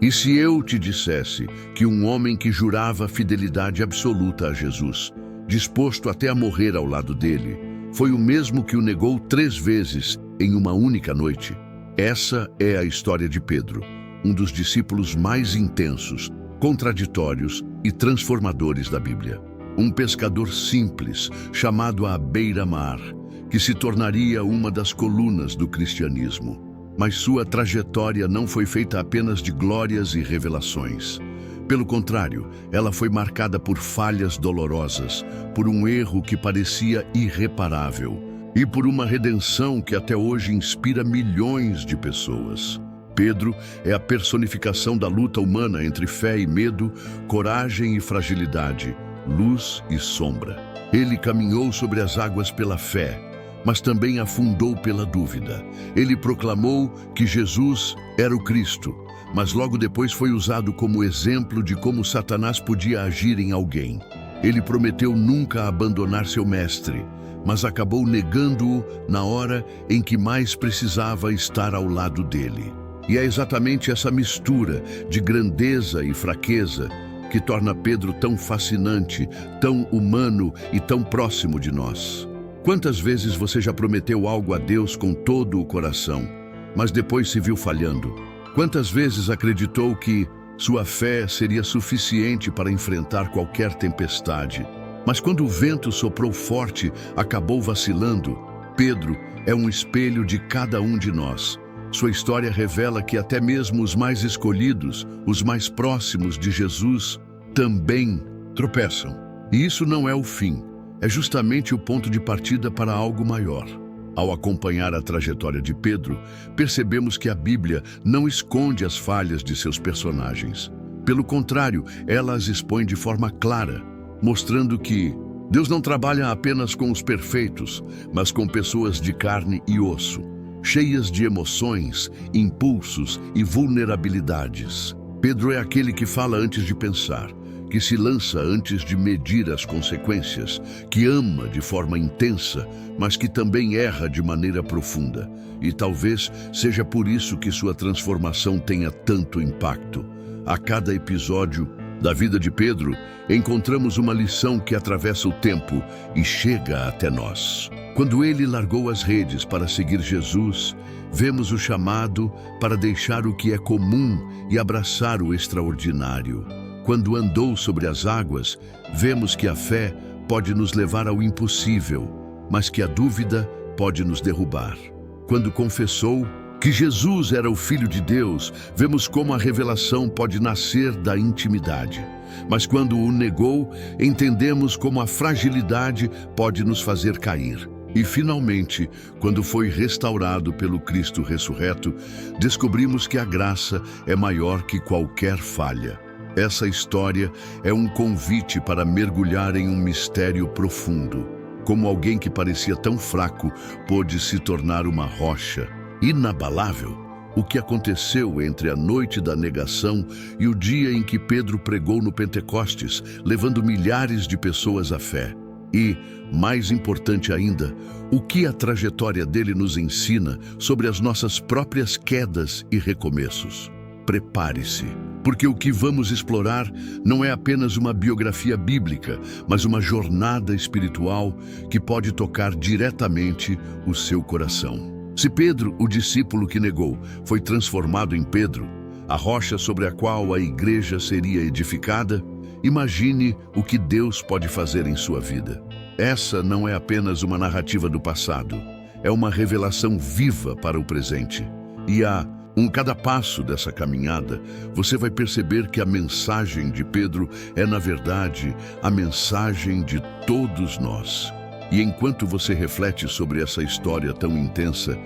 E se eu te dissesse que um homem que jurava fidelidade absoluta a Jesus, disposto até a morrer ao lado dele, foi o mesmo que o negou 3 vezes em uma única noite? Essa é a história de Pedro, um dos discípulos mais intensos, contraditórios e transformadores da Bíblia. Um pescador simples, chamado à beira-mar, que se tornaria uma das colunas do cristianismo. Mas sua trajetória não foi feita apenas de glórias e revelações. Pelo contrário, ela foi marcada por falhas dolorosas, por um erro que parecia irreparável e por uma redenção que até hoje inspira milhões de pessoas. Pedro é a personificação da luta humana entre fé e medo, coragem e fragilidade, luz e sombra. Ele caminhou sobre as águas pela fé, mas também afundou pela dúvida. Ele proclamou que Jesus era o Cristo, mas logo depois foi usado como exemplo de como Satanás podia agir em alguém. Ele prometeu nunca abandonar seu mestre, mas acabou negando-o na hora em que mais precisava estar ao lado dele. E é exatamente essa mistura de grandeza e fraqueza que torna Pedro tão fascinante, tão humano e tão próximo de nós. Quantas vezes você já prometeu algo a Deus com todo o coração, mas depois se viu falhando? Quantas vezes acreditou que sua fé seria suficiente para enfrentar qualquer tempestade, mas quando o vento soprou forte, acabou vacilando? Pedro é um espelho de cada um de nós. Sua história revela que até mesmo os mais escolhidos, os mais próximos de Jesus, também tropeçam. E isso não é o fim. É justamente o ponto de partida para algo maior. Ao acompanhar a trajetória de Pedro, percebemos que a Bíblia não esconde as falhas de seus personagens. Pelo contrário, ela as expõe de forma clara, mostrando que Deus não trabalha apenas com os perfeitos, mas com pessoas de carne e osso, cheias de emoções, impulsos e vulnerabilidades. Pedro é aquele que fala antes de pensar, que se lança antes de medir as consequências, que ama de forma intensa, mas que também erra de maneira profunda. E talvez seja por isso que sua transformação tenha tanto impacto. A cada episódio da vida de Pedro, encontramos uma lição que atravessa o tempo e chega até nós. Quando ele largou as redes para seguir Jesus, vemos o chamado para deixar o que é comum e abraçar o extraordinário. Quando andou sobre as águas, vemos que a fé pode nos levar ao impossível, mas que a dúvida pode nos derrubar. Quando confessou que Jesus era o Filho de Deus, vemos como a revelação pode nascer da intimidade. Mas quando o negou, entendemos como a fragilidade pode nos fazer cair. E finalmente, quando foi restaurado pelo Cristo ressurreto, descobrimos que a graça é maior que qualquer falha. Essa história é um convite para mergulhar em um mistério profundo. Como alguém que parecia tão fraco pôde se tornar uma rocha inabalável. O que aconteceu entre a noite da negação e o dia em que Pedro pregou no Pentecostes, levando milhares de pessoas à fé. E, mais importante ainda, o que a trajetória dele nos ensina sobre as nossas próprias quedas e recomeços. Prepare-se, porque o que vamos explorar não é apenas uma biografia bíblica, mas uma jornada espiritual que pode tocar diretamente o seu coração. Se Pedro, o discípulo que negou, foi transformado em Pedro, a rocha sobre a qual a igreja seria edificada, imagine o que Deus pode fazer em sua vida. Essa não é apenas uma narrativa do passado, é uma revelação viva para o presente. E cada passo dessa caminhada, você vai perceber que a mensagem de Pedro é, na verdade, a mensagem de todos nós. E enquanto você reflete sobre essa história tão intensa,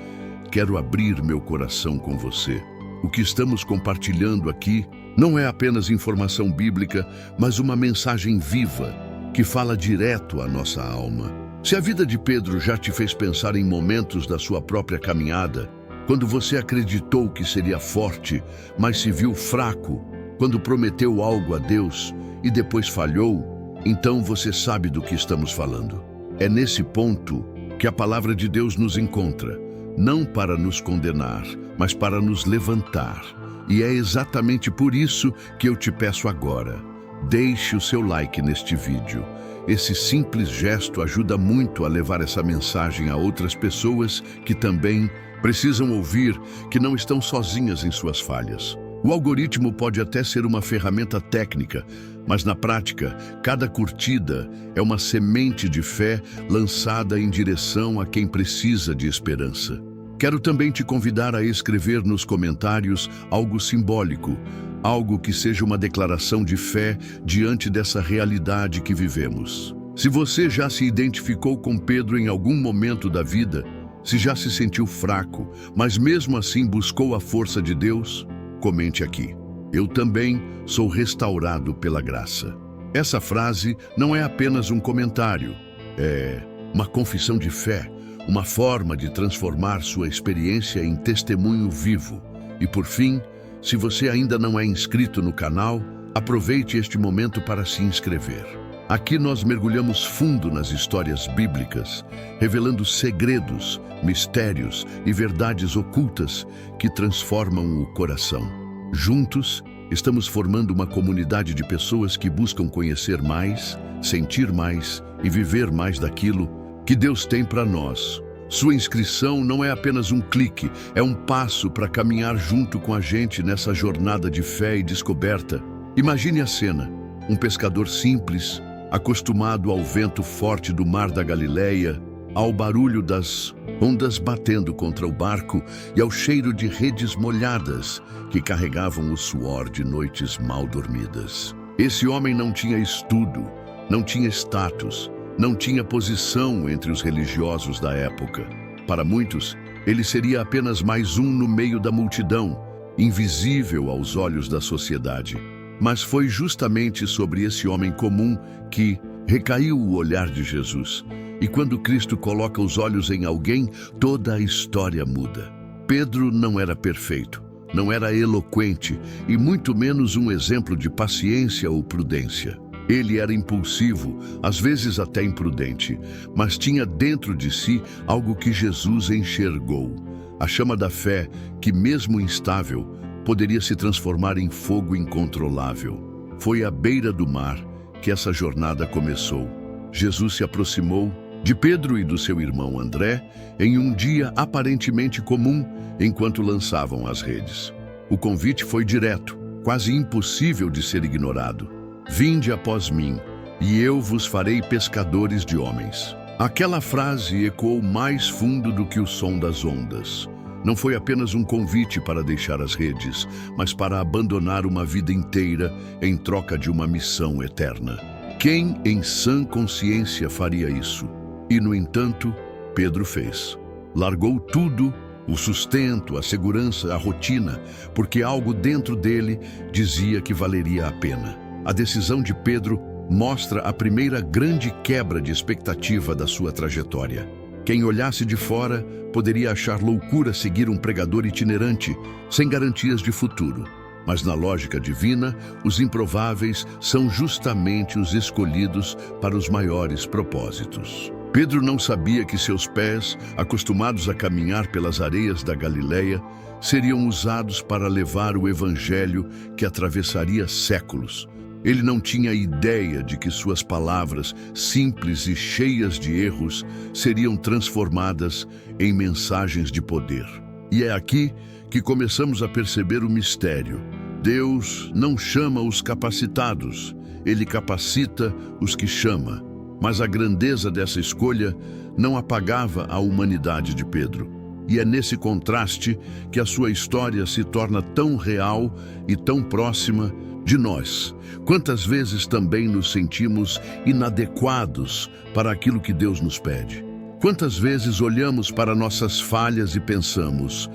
quero abrir meu coração com você. O que estamos compartilhando aqui não é apenas informação bíblica, mas uma mensagem viva que fala direto à nossa alma. Se a vida de Pedro já te fez pensar em momentos da sua própria caminhada, quando você acreditou que seria forte, mas se viu fraco, quando prometeu algo a Deus e depois falhou, então você sabe do que estamos falando. É nesse ponto que a palavra de Deus nos encontra, não para nos condenar, mas para nos levantar. E é exatamente por isso que eu te peço agora. Deixe o seu like neste vídeo. Esse simples gesto ajuda muito a levar essa mensagem a outras pessoas que também precisam ouvir que não estão sozinhas em suas falhas. O algoritmo pode até ser uma ferramenta técnica, mas na prática, cada curtida é uma semente de fé lançada em direção a quem precisa de esperança. Quero também te convidar a escrever nos comentários algo simbólico, algo que seja uma declaração de fé diante dessa realidade que vivemos. Se você já se identificou com Pedro em algum momento da vida, se já se sentiu fraco, mas mesmo assim buscou a força de Deus, comente aqui. Eu também sou restaurado pela graça. Essa frase não é apenas um comentário, é uma confissão de fé, uma forma de transformar sua experiência em testemunho vivo. E por fim, se você ainda não é inscrito no canal, aproveite este momento para se inscrever. Aqui nós mergulhamos fundo nas histórias bíblicas, revelando segredos, mistérios e verdades ocultas que transformam o coração. Juntos, estamos formando uma comunidade de pessoas que buscam conhecer mais, sentir mais e viver mais daquilo que Deus tem para nós. Sua inscrição não é apenas um clique, é um passo para caminhar junto com a gente nessa jornada de fé e descoberta. Imagine a cena: um pescador simples, acostumado ao vento forte do mar da Galileia, ao barulho das ondas batendo contra o barco e ao cheiro de redes molhadas que carregavam o suor de noites mal dormidas. Esse homem não tinha estudo, não tinha status, não tinha posição entre os religiosos da época. Para muitos, ele seria apenas mais um no meio da multidão, invisível aos olhos da sociedade. Mas foi justamente sobre esse homem comum que recaiu o olhar de Jesus. E quando Cristo coloca os olhos em alguém, toda a história muda. Pedro não era perfeito, não era eloquente e muito menos um exemplo de paciência ou prudência. Ele era impulsivo, às vezes até imprudente, mas tinha dentro de si algo que Jesus enxergou. A chama da fé, que mesmo instável, poderia se transformar em fogo incontrolável. Foi à beira do mar que essa jornada começou. Jesus se aproximou de Pedro e do seu irmão André em um dia aparentemente comum enquanto lançavam as redes. O convite foi direto, quase impossível de ser ignorado. Vinde após mim, e eu vos farei pescadores de homens. Aquela frase ecoou mais fundo do que o som das ondas. Não foi apenas um convite para deixar as redes, mas para abandonar uma vida inteira em troca de uma missão eterna. Quem em sã consciência faria isso? E, no entanto, Pedro fez. Largou tudo, o sustento, a segurança, a rotina, porque algo dentro dele dizia que valeria a pena. A decisão de Pedro mostra a primeira grande quebra de expectativa da sua trajetória. Quem olhasse de fora poderia achar loucura seguir um pregador itinerante, sem garantias de futuro. Mas na lógica divina, os improváveis são justamente os escolhidos para os maiores propósitos. Pedro não sabia que seus pés, acostumados a caminhar pelas areias da Galileia, seriam usados para levar o evangelho que atravessaria séculos. Ele não tinha ideia de que suas palavras, simples e cheias de erros, seriam transformadas em mensagens de poder. E é aqui que começamos a perceber o mistério. Deus não chama os capacitados, Ele capacita os que chama. Mas a grandeza dessa escolha não apagava a humanidade de Pedro. E é nesse contraste que a sua história se torna tão real e tão próxima de nós. Quantas vezes também nos sentimos inadequados para aquilo que Deus nos pede? Quantas vezes olhamos para nossas falhas e pensamos: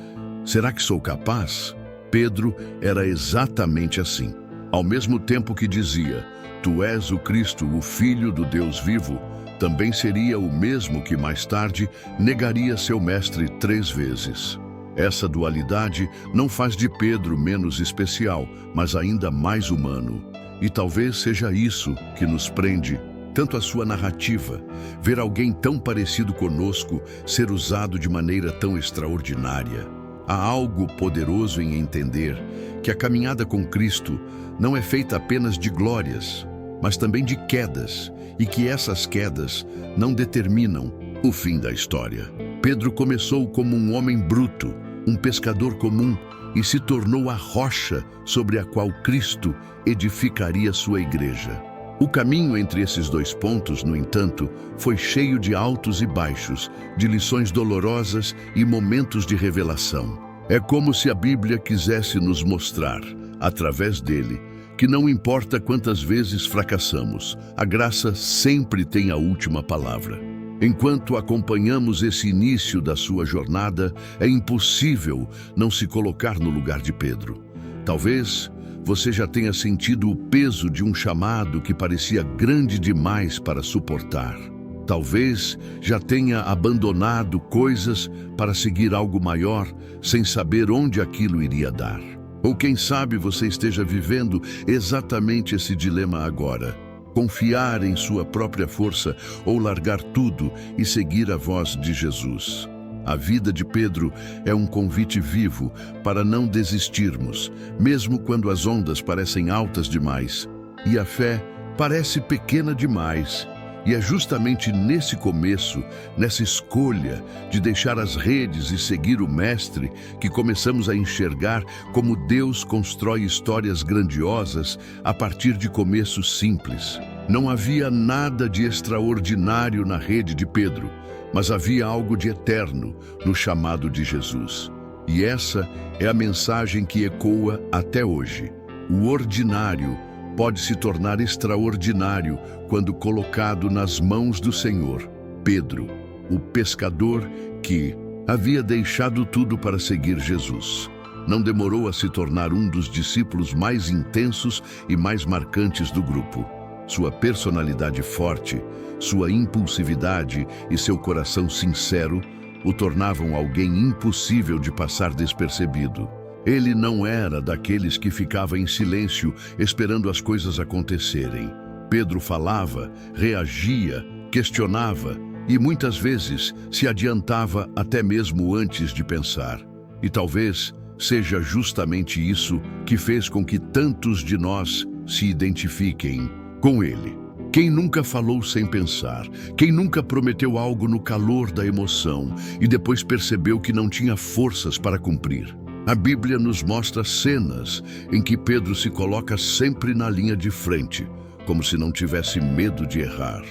será que sou capaz? Pedro era exatamente assim. Ao mesmo tempo que dizia: Tu és o Cristo, o Filho do Deus vivo, também seria o mesmo que mais tarde negaria seu mestre 3 vezes. Essa dualidade não faz de Pedro menos especial, mas ainda mais humano. E talvez seja isso que nos prende tanto a sua narrativa, ver alguém tão parecido conosco ser usado de maneira tão extraordinária. Há algo poderoso em entender que a caminhada com Cristo não é feita apenas de glórias, mas também de quedas, e que essas quedas não determinam o fim da história. Pedro começou como um homem bruto, um pescador comum, e se tornou a rocha sobre a qual Cristo edificaria sua igreja. O caminho entre esses dois pontos, no entanto, foi cheio de altos e baixos, de lições dolorosas e momentos de revelação. É como se a Bíblia quisesse nos mostrar, através dele, que não importa quantas vezes fracassamos, a graça sempre tem a última palavra. Enquanto acompanhamos esse início da sua jornada, é impossível não se colocar no lugar de Pedro. Talvez você já tenha sentido o peso de um chamado que parecia grande demais para suportar. Talvez já tenha abandonado coisas para seguir algo maior, sem saber onde aquilo iria dar. Ou quem sabe você esteja vivendo exatamente esse dilema agora. Confiar em sua própria força ou largar tudo e seguir a voz de Jesus. A vida de Pedro é um convite vivo para não desistirmos, mesmo quando as ondas parecem altas demais e a fé parece pequena demais. E é justamente nesse começo, nessa escolha de deixar as redes e seguir o Mestre, que começamos a enxergar como Deus constrói histórias grandiosas a partir de começos simples. Não havia nada de extraordinário na rede de Pedro, mas havia algo de eterno no chamado de Jesus. E essa é a mensagem que ecoa até hoje. O ordinário pode se tornar extraordinário quando colocado nas mãos do Senhor. Pedro, o pescador que havia deixado tudo para seguir Jesus, não demorou a se tornar um dos discípulos mais intensos e mais marcantes do grupo. Sua personalidade forte, sua impulsividade e seu coração sincero o tornavam alguém impossível de passar despercebido. Ele não era daqueles que ficava em silêncio esperando as coisas acontecerem. Pedro falava, reagia, questionava e muitas vezes se adiantava até mesmo antes de pensar. E talvez seja justamente isso que fez com que tantos de nós se identifiquem com ele. Quem nunca falou sem pensar? Quem nunca prometeu algo no calor da emoção e depois percebeu que não tinha forças para cumprir? A Bíblia nos mostra cenas em que Pedro se coloca sempre na linha de frente, como se não tivesse medo de errar.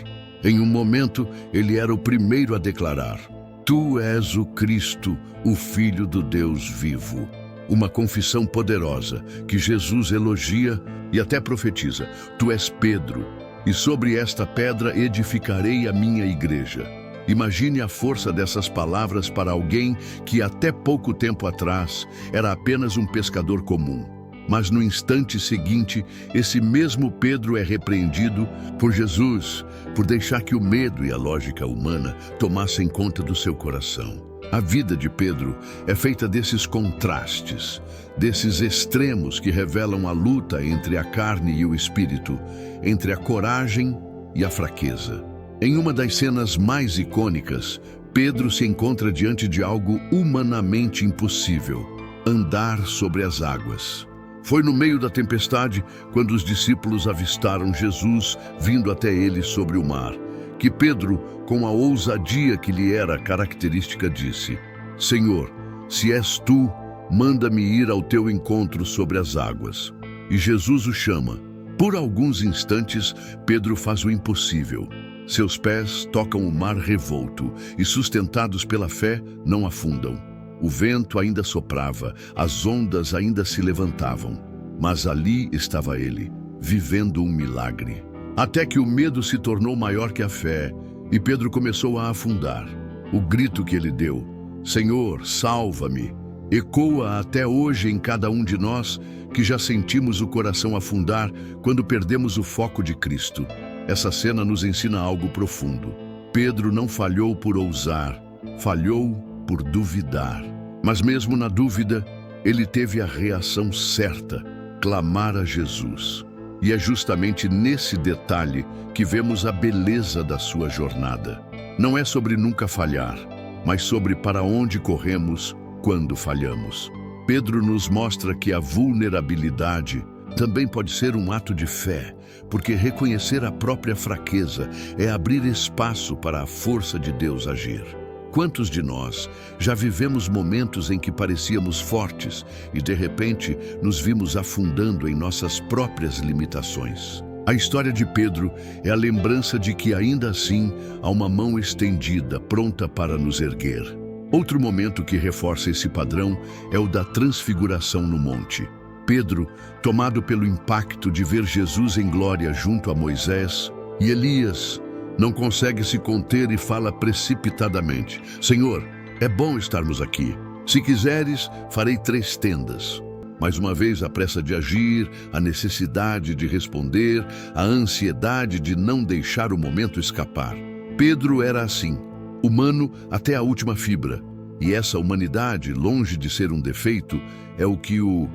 Em um momento, ele era o primeiro a declarar: "Tu és o Cristo, o Filho do Deus vivo." Uma confissão poderosa que Jesus elogia e até profetiza: "Tu és Pedro, e sobre esta pedra edificarei a minha igreja." Imagine a força dessas palavras para alguém que até pouco tempo atrás era apenas um pescador comum. Mas no instante seguinte, esse mesmo Pedro é repreendido por Jesus por deixar que o medo e a lógica humana tomassem conta do seu coração. A vida de Pedro é feita desses contrastes, desses extremos que revelam a luta entre a carne e o espírito, entre a coragem e a fraqueza. Em uma das cenas mais icônicas, Pedro se encontra diante de algo humanamente impossível: andar sobre as águas. Foi no meio da tempestade, quando os discípulos avistaram Jesus vindo até eles sobre o mar, que Pedro, com a ousadia que lhe era característica, disse: "Senhor, se és tu, manda-me ir ao teu encontro sobre as águas." E Jesus o chama. Por alguns instantes, Pedro faz o impossível. Seus pés tocam o mar revolto e, sustentados pela fé, não afundam. O vento ainda soprava, as ondas ainda se levantavam. Mas ali estava ele, vivendo um milagre. Até que o medo se tornou maior que a fé e Pedro começou a afundar. O grito que ele deu: "Senhor, salva-me!" ecoa até hoje em cada um de nós que já sentimos o coração afundar quando perdemos o foco de Cristo. Essa cena nos ensina algo profundo. Pedro não falhou por ousar, falhou por duvidar. Mas mesmo na dúvida, ele teve a reação certa: clamar a Jesus. E é justamente nesse detalhe que vemos a beleza da sua jornada. Não é sobre nunca falhar, mas sobre para onde corremos quando falhamos. Pedro nos mostra que a vulnerabilidade também pode ser um ato de fé, porque reconhecer a própria fraqueza é abrir espaço para a força de Deus agir. Quantos de nós já vivemos momentos em que parecíamos fortes e, de repente, nos vimos afundando em nossas próprias limitações? A história de Pedro é a lembrança de que, ainda assim, há uma mão estendida, pronta para nos erguer. Outro momento que reforça esse padrão é o da transfiguração no monte. Pedro, tomado pelo impacto de ver Jesus em glória junto a Moisés e Elias, não consegue se conter e fala precipitadamente: Senhor, é bom estarmos aqui. Se quiseres, farei 3 tendas. Mais uma vez, a pressa de agir, a necessidade de responder, a ansiedade de não deixar o momento escapar. Pedro era assim, humano até a última fibra. E essa humanidade, longe de ser um defeito, é o que o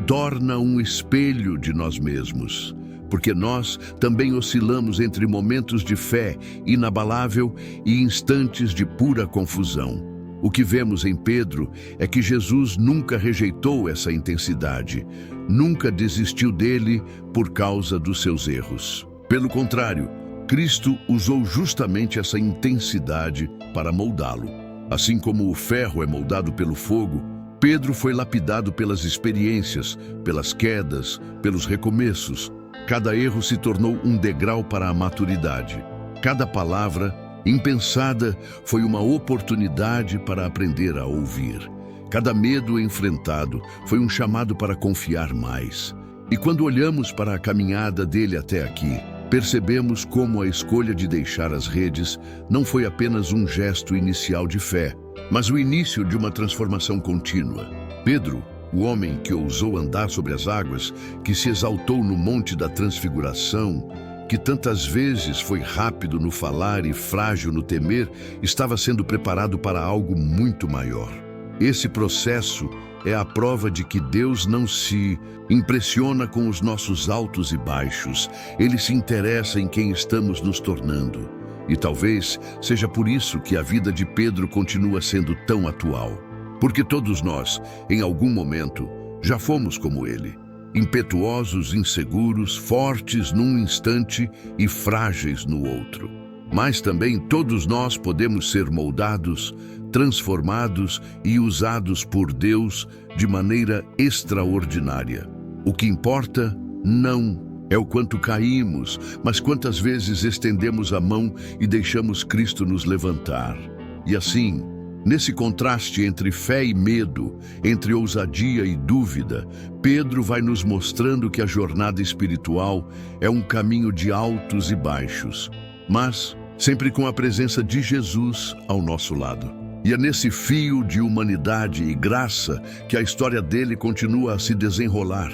torna um espelho de nós mesmos. Porque nós também oscilamos entre momentos de fé inabalável e instantes de pura confusão. O que vemos em Pedro é que Jesus nunca rejeitou essa intensidade, nunca desistiu dele por causa dos seus erros. Pelo contrário, Cristo usou justamente essa intensidade para moldá-lo. Assim como o ferro é moldado pelo fogo, Pedro foi lapidado pelas experiências, pelas quedas, pelos recomeços. Cada erro se tornou um degrau para a maturidade. Cada palavra impensada foi uma oportunidade para aprender a ouvir. Cada medo enfrentado foi um chamado para confiar mais. E quando olhamos para a caminhada dele até aqui, percebemos como a escolha de deixar as redes não foi apenas um gesto inicial de fé, mas o início de uma transformação contínua. Pedro, o homem que ousou andar sobre as águas, que se exaltou no Monte da Transfiguração, que tantas vezes foi rápido no falar e frágil no temer, estava sendo preparado para algo muito maior. Esse processo é a prova de que Deus não se impressiona com os nossos altos e baixos. Ele se interessa em quem estamos nos tornando. E talvez seja por isso que a vida de Pedro continua sendo tão atual. Porque todos nós, em algum momento, já fomos como ele. Impetuosos, inseguros, fortes num instante e frágeis no outro. Mas também todos nós podemos ser moldados, transformados e usados por Deus de maneira extraordinária. O que importa não é o quanto caímos, mas quantas vezes estendemos a mão e deixamos Cristo nos levantar. E assim, nesse contraste entre fé e medo, entre ousadia e dúvida, Pedro vai nos mostrando que a jornada espiritual é um caminho de altos e baixos, mas sempre com a presença de Jesus ao nosso lado. E é nesse fio de humanidade e graça que a história dele continua a se desenrolar,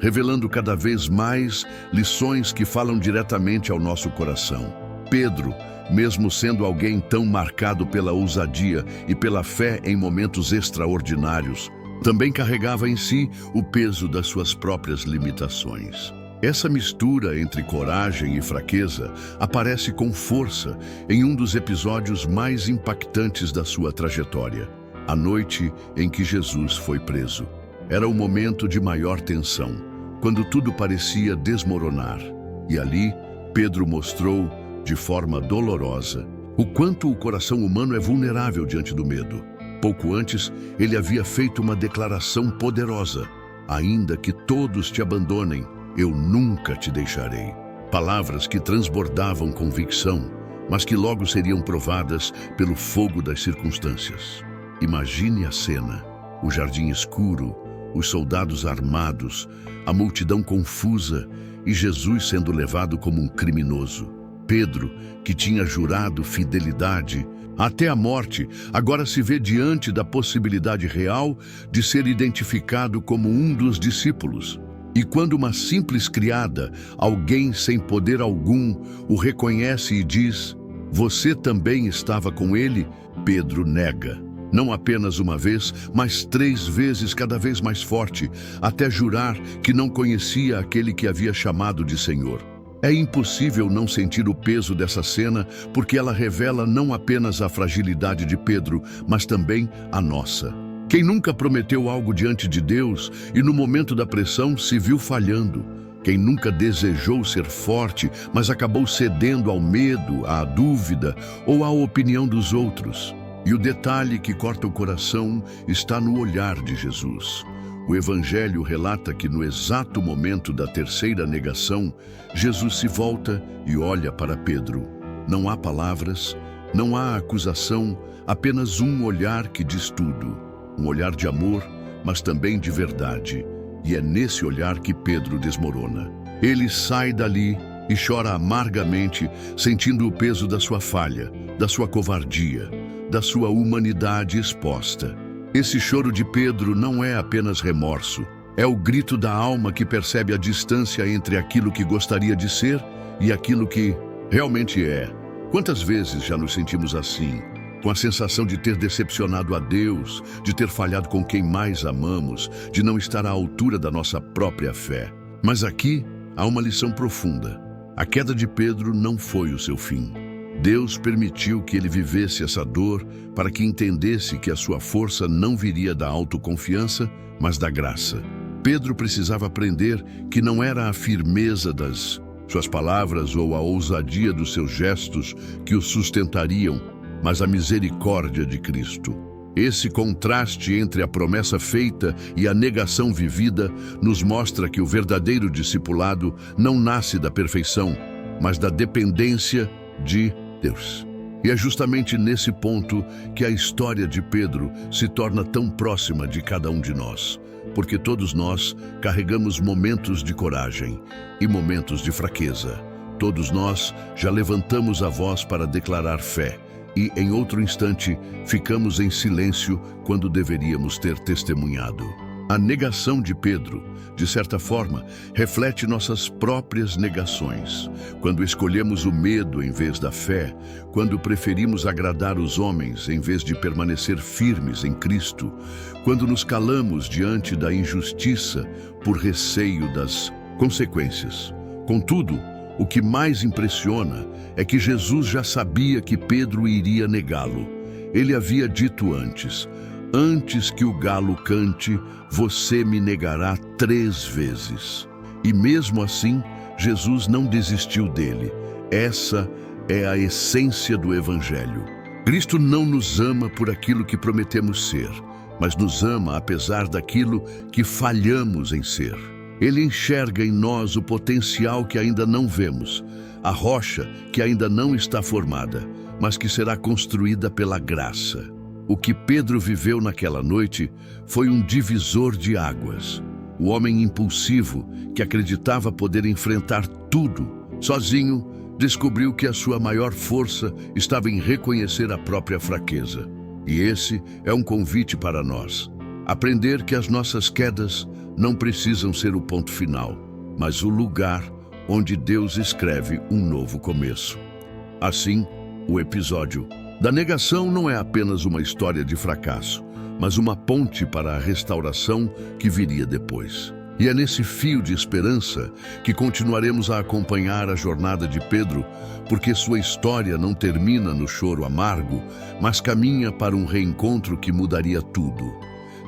revelando cada vez mais lições que falam diretamente ao nosso coração. Pedro, mesmo sendo alguém tão marcado pela ousadia e pela fé em momentos extraordinários, também carregava em si o peso das suas próprias limitações. Essa mistura entre coragem e fraqueza aparece com força em um dos episódios mais impactantes da sua trajetória, a noite em que Jesus foi preso. Era o momento de maior tensão, quando tudo parecia desmoronar. E ali, Pedro mostrou, de forma dolorosa, o quanto o coração humano é vulnerável diante do medo. Pouco antes, ele havia feito uma declaração poderosa: ainda que todos te abandonem, eu nunca te deixarei. Palavras que transbordavam convicção, mas que logo seriam provadas pelo fogo das circunstâncias. Imagine a cena: o jardim escuro, os soldados armados, a multidão confusa e Jesus sendo levado como um criminoso. Pedro, que tinha jurado fidelidade até a morte, agora se vê diante da possibilidade real de ser identificado como um dos discípulos. E quando uma simples criada, alguém sem poder algum, o reconhece e diz: "Você também estava com ele?", Pedro nega. Não apenas uma vez, mas 3 vezes, cada vez mais forte, até jurar que não conhecia aquele que havia chamado de Senhor. É impossível não sentir o peso dessa cena, porque ela revela não apenas a fragilidade de Pedro, mas também a nossa. Quem nunca prometeu algo diante de Deus e no momento da pressão se viu falhando? Quem nunca desejou ser forte, mas acabou cedendo ao medo, à dúvida ou à opinião dos outros? E o detalhe que corta o coração está no olhar de Jesus. O Evangelho relata que no exato momento da terceira negação, Jesus se volta e olha para Pedro. Não há palavras, não há acusação, apenas um olhar que diz tudo. Um olhar de amor, mas também de verdade. E é nesse olhar que Pedro desmorona. Ele sai dali e chora amargamente, sentindo o peso da sua falha, da sua covardia, da sua humanidade exposta. Esse choro de Pedro não é apenas remorso, é o grito da alma que percebe a distância entre aquilo que gostaria de ser e aquilo que realmente é. Quantas vezes já nos sentimos assim, com a sensação de ter decepcionado a Deus, de ter falhado com quem mais amamos, de não estar à altura da nossa própria fé? Mas aqui há uma lição profunda. A queda de Pedro não foi o seu fim. Deus permitiu que ele vivesse essa dor para que entendesse que a sua força não viria da autoconfiança, mas da graça. Pedro precisava aprender que não era a firmeza das suas palavras ou a ousadia dos seus gestos que o sustentariam, mas a misericórdia de Cristo. Esse contraste entre a promessa feita e a negação vivida nos mostra que o verdadeiro discipulado não nasce da perfeição, mas da dependência de Deus. E é justamente nesse ponto que a história de Pedro se torna tão próxima de cada um de nós, porque todos nós carregamos momentos de coragem e momentos de fraqueza. Todos nós já levantamos a voz para declarar fé e, em outro instante, ficamos em silêncio quando deveríamos ter testemunhado. A negação de Pedro, de certa forma, reflete nossas próprias negações. Quando escolhemos o medo em vez da fé, quando preferimos agradar os homens em vez de permanecer firmes em Cristo, quando nos calamos diante da injustiça por receio das consequências. Contudo, o que mais impressiona é que Jesus já sabia que Pedro iria negá-lo. Ele havia dito antes: antes que o galo cante, você me negará 3 vezes. E mesmo assim, Jesus não desistiu dele. Essa é a essência do Evangelho. Cristo não nos ama por aquilo que prometemos ser, mas nos ama apesar daquilo que falhamos em ser. Ele enxerga em nós o potencial que ainda não vemos, a rocha que ainda não está formada, mas que será construída pela graça. O que Pedro viveu naquela noite foi um divisor de águas. O homem impulsivo, que acreditava poder enfrentar tudo sozinho, descobriu que a sua maior força estava em reconhecer a própria fraqueza. E esse é um convite para nós. Aprender que as nossas quedas não precisam ser o ponto final, mas o lugar onde Deus escreve um novo começo. Assim, o episódio da negação não é apenas uma história de fracasso, mas uma ponte para a restauração que viria depois. E é nesse fio de esperança que continuaremos a acompanhar a jornada de Pedro, porque sua história não termina no choro amargo, mas caminha para um reencontro que mudaria tudo.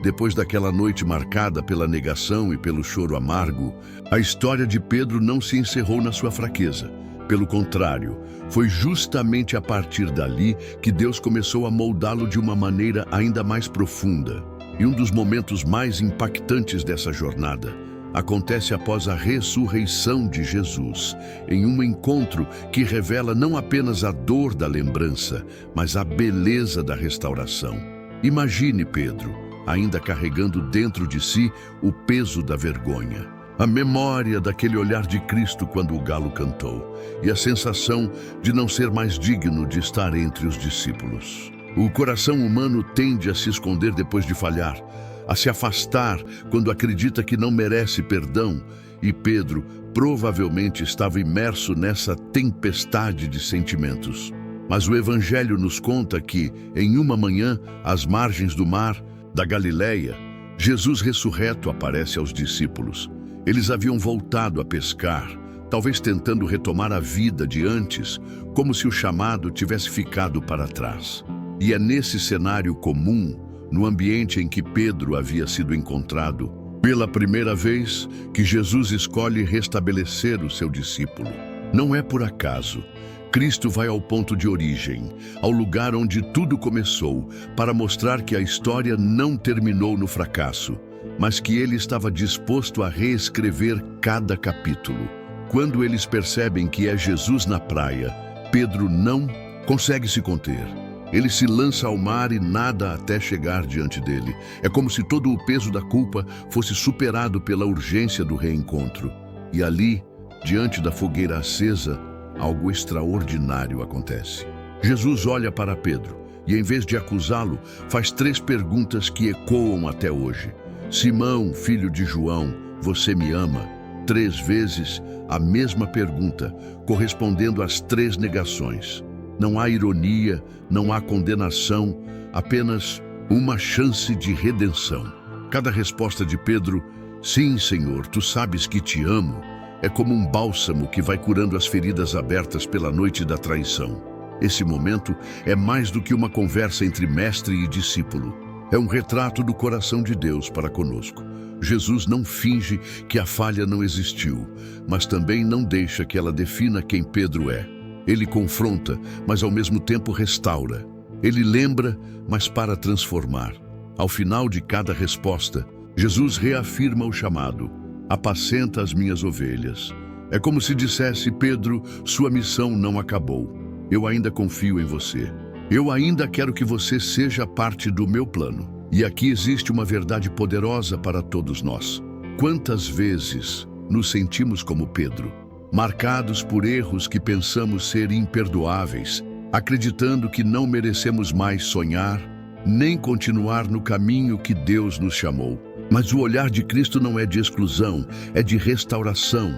Depois daquela noite marcada pela negação e pelo choro amargo, a história de Pedro não se encerrou na sua fraqueza. Pelo contrário, foi justamente a partir dali que Deus começou a moldá-lo de uma maneira ainda mais profunda. E um dos momentos mais impactantes dessa jornada acontece após a ressurreição de Jesus, em um encontro que revela não apenas a dor da lembrança, mas a beleza da restauração. Imagine Pedro, ainda carregando dentro de si o peso da vergonha, a memória daquele olhar de Cristo quando o galo cantou, e a sensação de não ser mais digno de estar entre os discípulos. O coração humano tende a se esconder depois de falhar, a se afastar quando acredita que não merece perdão, e Pedro provavelmente estava imerso nessa tempestade de sentimentos. Mas o Evangelho nos conta que, em uma manhã, às margens do mar da Galileia, Jesus ressurreto aparece aos discípulos. Eles haviam voltado a pescar, talvez tentando retomar a vida de antes, como se o chamado tivesse ficado para trás. E é nesse cenário comum, no ambiente em que Pedro havia sido encontrado, pela primeira vez que Jesus escolhe restabelecer o seu discípulo. Não é por acaso. Cristo vai ao ponto de origem, ao lugar onde tudo começou, para mostrar que a história não terminou no fracasso, mas que ele estava disposto a reescrever cada capítulo. Quando eles percebem que é Jesus na praia, Pedro não consegue se conter. Ele se lança ao mar e nada até chegar diante dele. É como se todo o peso da culpa fosse superado pela urgência do reencontro. E ali, diante da fogueira acesa, algo extraordinário acontece. Jesus olha para Pedro e, em vez de acusá-lo, faz 3 perguntas que ecoam até hoje. Simão, filho de João, você me ama? 3 vezes a mesma pergunta, correspondendo às 3 negações. Não há ironia, não há condenação, apenas uma chance de redenção. Cada resposta de Pedro, sim, Senhor, tu sabes que te amo, é como um bálsamo que vai curando as feridas abertas pela noite da traição. Esse momento é mais do que uma conversa entre mestre e discípulo. É um retrato do coração de Deus para conosco. Jesus não finge que a falha não existiu, mas também não deixa que ela defina quem Pedro é. Ele confronta, mas ao mesmo tempo restaura. Ele lembra, mas para transformar. Ao final de cada resposta, Jesus reafirma o chamado. Apacenta as minhas ovelhas. É como se dissesse, Pedro, sua missão não acabou. Eu ainda confio em você. Eu ainda quero que você seja parte do meu plano. E aqui existe uma verdade poderosa para todos nós. Quantas vezes nos sentimos como Pedro, marcados por erros que pensamos ser imperdoáveis, acreditando que não merecemos mais sonhar, nem continuar no caminho que Deus nos chamou. Mas o olhar de Cristo não é de exclusão, é de restauração.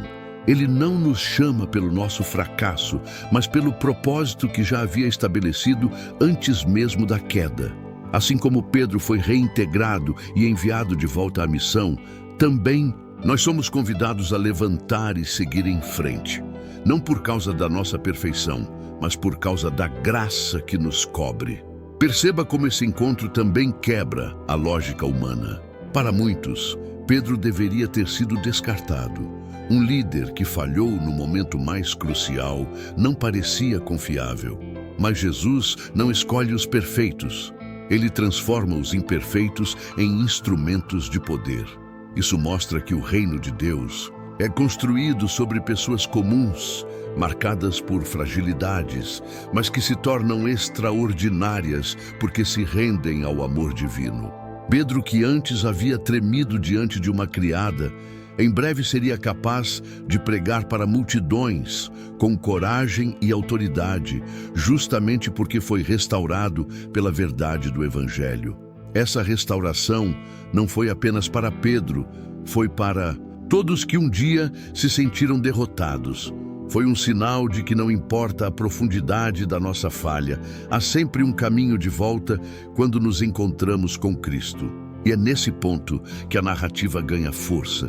Ele não nos chama pelo nosso fracasso, mas pelo propósito que já havia estabelecido antes mesmo da queda. Assim como Pedro foi reintegrado e enviado de volta à missão, também nós somos convidados a levantar e seguir em frente. Não por causa da nossa perfeição, mas por causa da graça que nos cobre. Perceba como esse encontro também quebra a lógica humana. Para muitos, Pedro deveria ter sido descartado. Um líder que falhou no momento mais crucial não parecia confiável. Mas Jesus não escolhe os perfeitos. Ele transforma os imperfeitos em instrumentos de poder. Isso mostra que o reino de Deus é construído sobre pessoas comuns, marcadas por fragilidades, mas que se tornam extraordinárias porque se rendem ao amor divino. Pedro, que antes havia tremido diante de uma criada, em breve seria capaz de pregar para multidões com coragem e autoridade, justamente porque foi restaurado pela verdade do Evangelho. Essa restauração não foi apenas para Pedro, foi para todos que um dia se sentiram derrotados. Foi um sinal de que não importa a profundidade da nossa falha, há sempre um caminho de volta quando nos encontramos com Cristo. E é nesse ponto que a narrativa ganha força,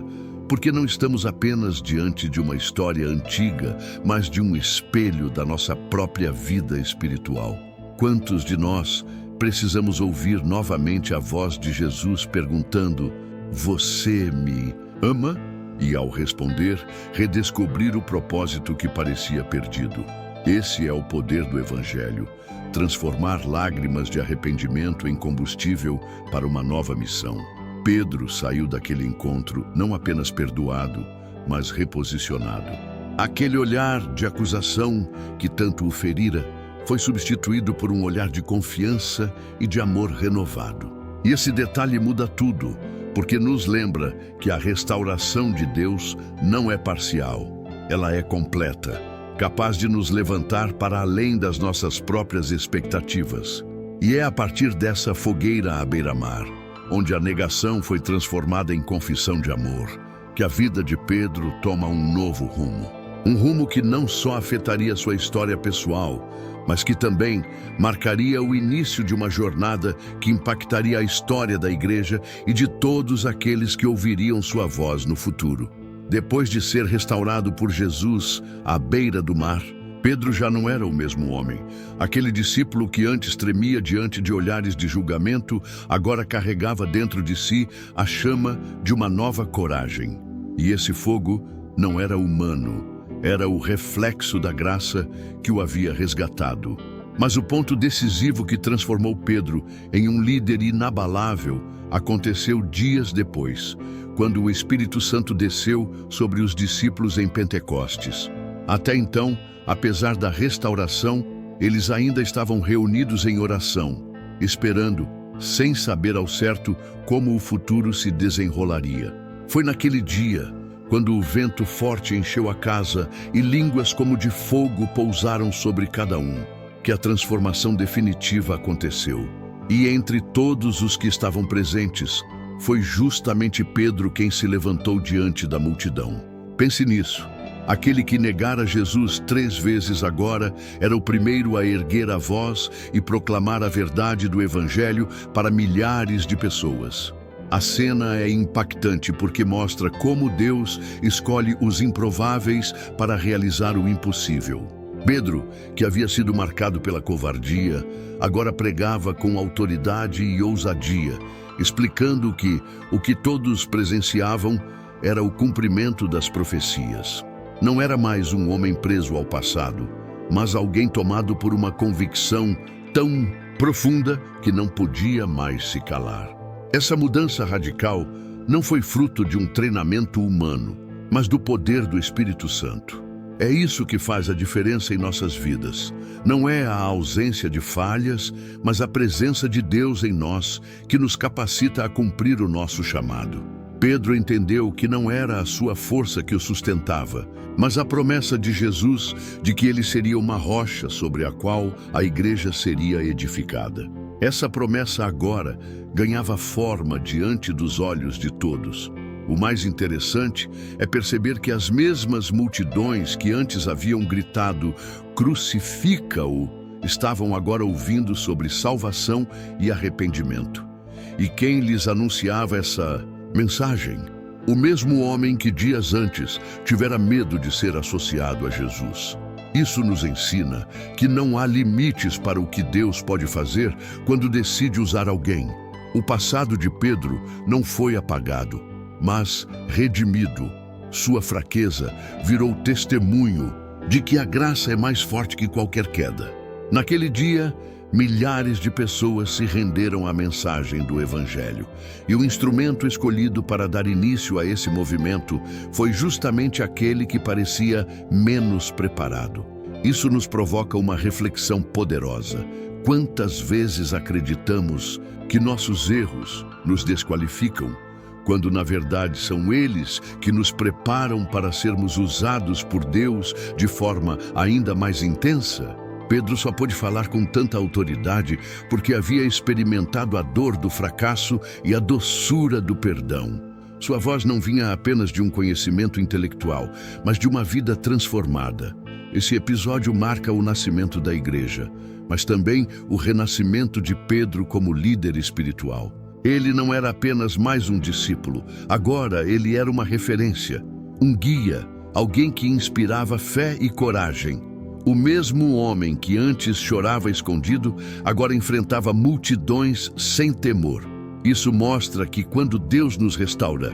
porque não estamos apenas diante de uma história antiga, mas de um espelho da nossa própria vida espiritual. Quantos de nós precisamos ouvir novamente a voz de Jesus perguntando: você me ama? E ao responder, redescobrir o propósito que parecia perdido. Esse é o poder do Evangelho, transformar lágrimas de arrependimento em combustível para uma nova missão. Pedro saiu daquele encontro não apenas perdoado, mas reposicionado. Aquele olhar de acusação que tanto o ferira foi substituído por um olhar de confiança e de amor renovado. E esse detalhe muda tudo, porque nos lembra que a restauração de Deus não é parcial, ela é completa, capaz de nos levantar para além das nossas próprias expectativas. E é a partir dessa fogueira à beira-mar, onde a negação foi transformada em confissão de amor, que a vida de Pedro toma um novo rumo. Um rumo que não só afetaria sua história pessoal, mas que também marcaria o início de uma jornada que impactaria a história da igreja e de todos aqueles que ouviriam sua voz no futuro. Depois de ser restaurado por Jesus à beira do mar, Pedro já não era o mesmo homem. Aquele discípulo que antes tremia diante de olhares de julgamento, agora carregava dentro de si a chama de uma nova coragem. E esse fogo não era humano, era o reflexo da graça que o havia resgatado. Mas o ponto decisivo que transformou Pedro em um líder inabalável aconteceu dias depois, quando o Espírito Santo desceu sobre os discípulos em Pentecostes. Até então, apesar da restauração, eles ainda estavam reunidos em oração, esperando, sem saber ao certo como o futuro se desenrolaria. Foi naquele dia, quando o vento forte encheu a casa e línguas como de fogo pousaram sobre cada um, que a transformação definitiva aconteceu. E entre todos os que estavam presentes, foi justamente Pedro quem se levantou diante da multidão. Pense nisso. Aquele que negara Jesus 3 vezes agora era o primeiro a erguer a voz e proclamar a verdade do Evangelho para milhares de pessoas. A cena é impactante porque mostra como Deus escolhe os improváveis para realizar o impossível. Pedro, que havia sido marcado pela covardia, agora pregava com autoridade e ousadia, explicando que o que todos presenciavam era o cumprimento das profecias. Não era mais um homem preso ao passado, mas alguém tomado por uma convicção tão profunda que não podia mais se calar. Essa mudança radical não foi fruto de um treinamento humano, mas do poder do Espírito Santo. É isso que faz a diferença em nossas vidas. Não é a ausência de falhas, mas a presença de Deus em nós que nos capacita a cumprir o nosso chamado. Pedro entendeu que não era a sua força que o sustentava, mas a promessa de Jesus de que ele seria uma rocha sobre a qual a igreja seria edificada. Essa promessa agora ganhava forma diante dos olhos de todos. O mais interessante é perceber que as mesmas multidões que antes haviam gritado "Crucifica-o", estavam agora ouvindo sobre salvação e arrependimento. E quem lhes anunciava essa mensagem? O mesmo homem que dias antes tivera medo de ser associado a Jesus. Isso nos ensina que não há limites para o que Deus pode fazer quando decide usar alguém. O passado de Pedro não foi apagado, mas redimido. Sua fraqueza virou testemunho de que a graça é mais forte que qualquer queda. Naquele dia, milhares de pessoas se renderam à mensagem do Evangelho. E o instrumento escolhido para dar início a esse movimento foi justamente aquele que parecia menos preparado. Isso nos provoca uma reflexão poderosa. Quantas vezes acreditamos que nossos erros nos desqualificam, quando na verdade são eles que nos preparam para sermos usados por Deus de forma ainda mais intensa? Pedro só pôde falar com tanta autoridade porque havia experimentado a dor do fracasso e a doçura do perdão. Sua voz não vinha apenas de um conhecimento intelectual, mas de uma vida transformada. Esse episódio marca o nascimento da igreja, mas também o renascimento de Pedro como líder espiritual. Ele não era apenas mais um discípulo, agora ele era uma referência, um guia, alguém que inspirava fé e coragem. O mesmo homem que antes chorava escondido, agora enfrentava multidões sem temor. Isso mostra que quando Deus nos restaura,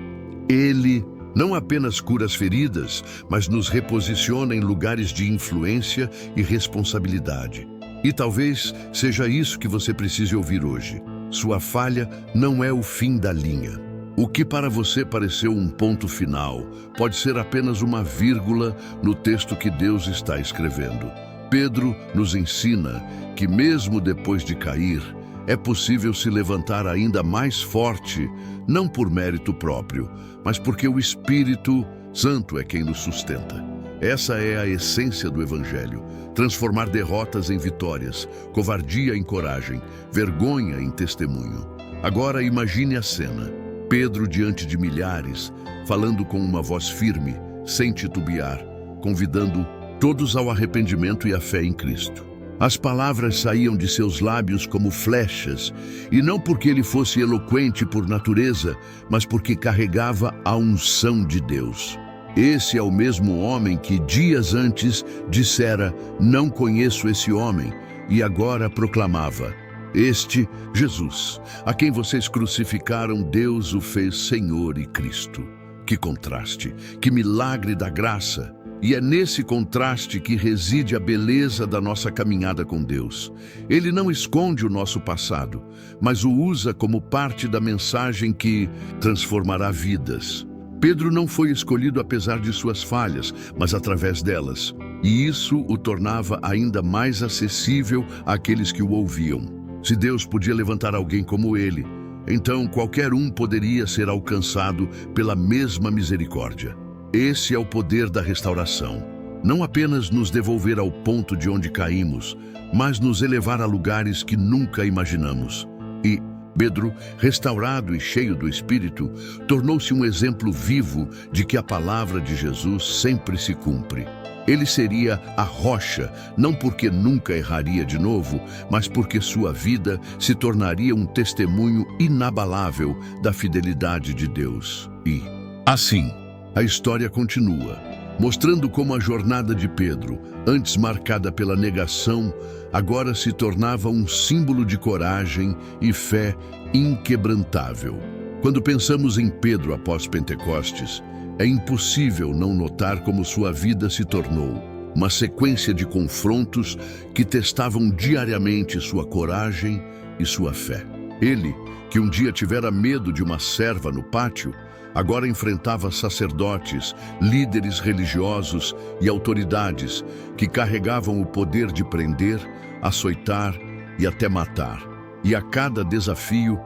Ele não apenas cura as feridas, mas nos reposiciona em lugares de influência e responsabilidade. E talvez seja isso que você precise ouvir hoje. Sua falha não é o fim da linha. O que para você pareceu um ponto final pode ser apenas uma vírgula no texto que Deus está escrevendo. Pedro nos ensina que mesmo depois de cair, é possível se levantar ainda mais forte, não por mérito próprio, mas porque o Espírito Santo é quem nos sustenta. Essa é a essência do Evangelho: transformar derrotas em vitórias, covardia em coragem, vergonha em testemunho. Agora imagine a cena. Pedro diante de milhares, falando com uma voz firme, sem titubear, convidando todos ao arrependimento e à fé em Cristo. As palavras saíam de seus lábios como flechas, e não porque ele fosse eloquente por natureza, mas porque carregava a unção de Deus. Esse é o mesmo homem que dias antes dissera: "Não conheço esse homem", e agora proclamava: "Este Jesus, a quem vocês crucificaram, Deus o fez Senhor e Cristo." Que contraste, que milagre da graça! E é nesse contraste que reside a beleza da nossa caminhada com Deus. Ele não esconde o nosso passado, mas o usa como parte da mensagem que transformará vidas. Pedro não foi escolhido apesar de suas falhas, mas através delas. E isso o tornava ainda mais acessível àqueles que o ouviam. Se Deus podia levantar alguém como ele, então qualquer um poderia ser alcançado pela mesma misericórdia. Esse é o poder da restauração. Não apenas nos devolver ao ponto de onde caímos, mas nos elevar a lugares que nunca imaginamos. E Pedro, restaurado e cheio do Espírito, tornou-se um exemplo vivo de que a palavra de Jesus sempre se cumpre. Ele seria a rocha, não porque nunca erraria de novo, mas porque sua vida se tornaria um testemunho inabalável da fidelidade de Deus. E, assim, a história continua, mostrando como a jornada de Pedro, antes marcada pela negação, agora se tornava um símbolo de coragem e fé inquebrantável. Quando pensamos em Pedro após Pentecostes, é impossível não notar como sua vida se tornou uma sequência de confrontos que testavam diariamente sua coragem e sua fé. Ele, que um dia tivera medo de uma serva no pátio, agora enfrentava sacerdotes, líderes religiosos e autoridades que carregavam o poder de prender, açoitar e até matar. E a cada desafio,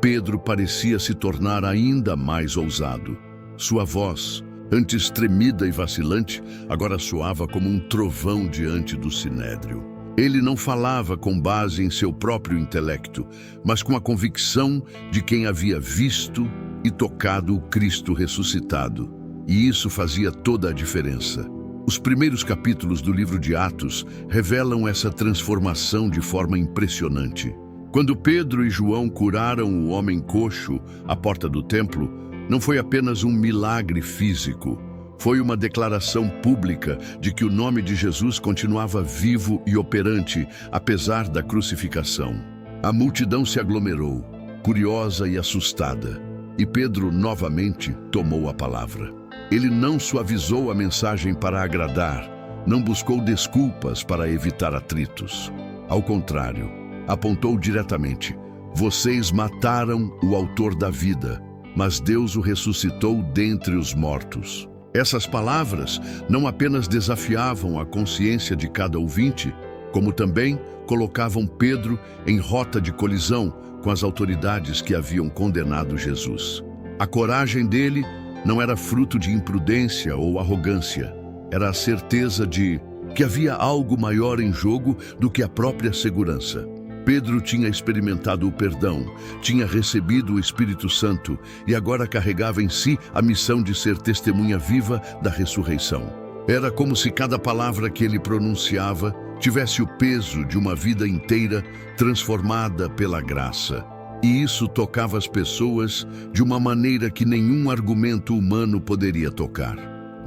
Pedro parecia se tornar ainda mais ousado. Sua voz, antes tremida e vacilante, agora soava como um trovão diante do sinédrio. Ele não falava com base em seu próprio intelecto, mas com a convicção de quem havia visto e tocado o Cristo ressuscitado. E isso fazia toda a diferença. Os primeiros capítulos do livro de Atos revelam essa transformação de forma impressionante. Quando Pedro e João curaram o homem coxo à porta do templo, não foi apenas um milagre físico. Foi uma declaração pública de que o nome de Jesus continuava vivo e operante, apesar da crucificação. A multidão se aglomerou, curiosa e assustada, e Pedro novamente tomou a palavra. Ele não suavizou a mensagem para agradar, não buscou desculpas para evitar atritos. Ao contrário, apontou diretamente: "Vocês mataram o autor da vida, mas Deus o ressuscitou dentre os mortos." Essas palavras não apenas desafiavam a consciência de cada ouvinte, como também colocavam Pedro em rota de colisão com as autoridades que haviam condenado Jesus. A coragem dele não era fruto de imprudência ou arrogância, era a certeza de que havia algo maior em jogo do que a própria segurança. Pedro tinha experimentado o perdão, tinha recebido o Espírito Santo e agora carregava em si a missão de ser testemunha viva da ressurreição. Era como se cada palavra que ele pronunciava tivesse o peso de uma vida inteira transformada pela graça. E isso tocava as pessoas de uma maneira que nenhum argumento humano poderia tocar.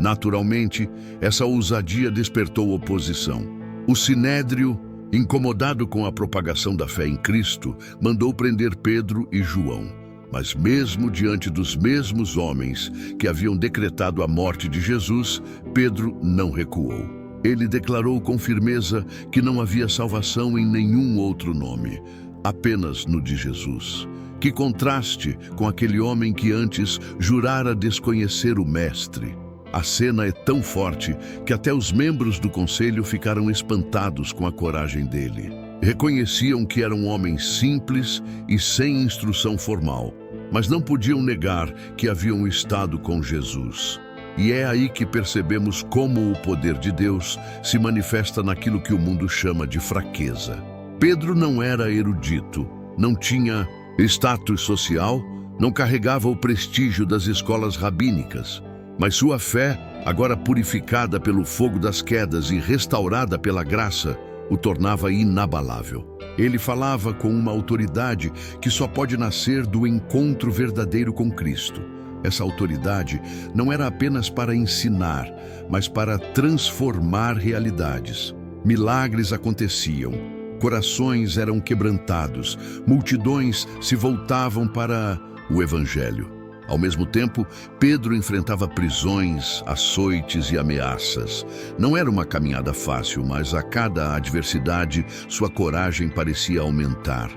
Naturalmente, essa ousadia despertou oposição. O Sinédrio, incomodado com a propagação da fé em Cristo, mandou prender Pedro e João. Mas mesmo diante dos mesmos homens que haviam decretado a morte de Jesus, Pedro não recuou. Ele declarou com firmeza que não havia salvação em nenhum outro nome, apenas no de Jesus. Que contraste com aquele homem que antes jurara desconhecer o Mestre. A cena é tão forte que até os membros do conselho ficaram espantados com a coragem dele. Reconheciam que era um homem simples e sem instrução formal, mas não podiam negar que haviam estado com Jesus. E é aí que percebemos como o poder de Deus se manifesta naquilo que o mundo chama de fraqueza. Pedro não era erudito, não tinha status social, não carregava o prestígio das escolas rabínicas. Mas sua fé, agora purificada pelo fogo das quedas e restaurada pela graça, o tornava inabalável. Ele falava com uma autoridade que só pode nascer do encontro verdadeiro com Cristo. Essa autoridade não era apenas para ensinar, mas para transformar realidades. Milagres aconteciam, corações eram quebrantados, multidões se voltavam para o Evangelho. Ao mesmo tempo, Pedro enfrentava prisões, açoites e ameaças. Não era uma caminhada fácil, mas a cada adversidade, sua coragem parecia aumentar.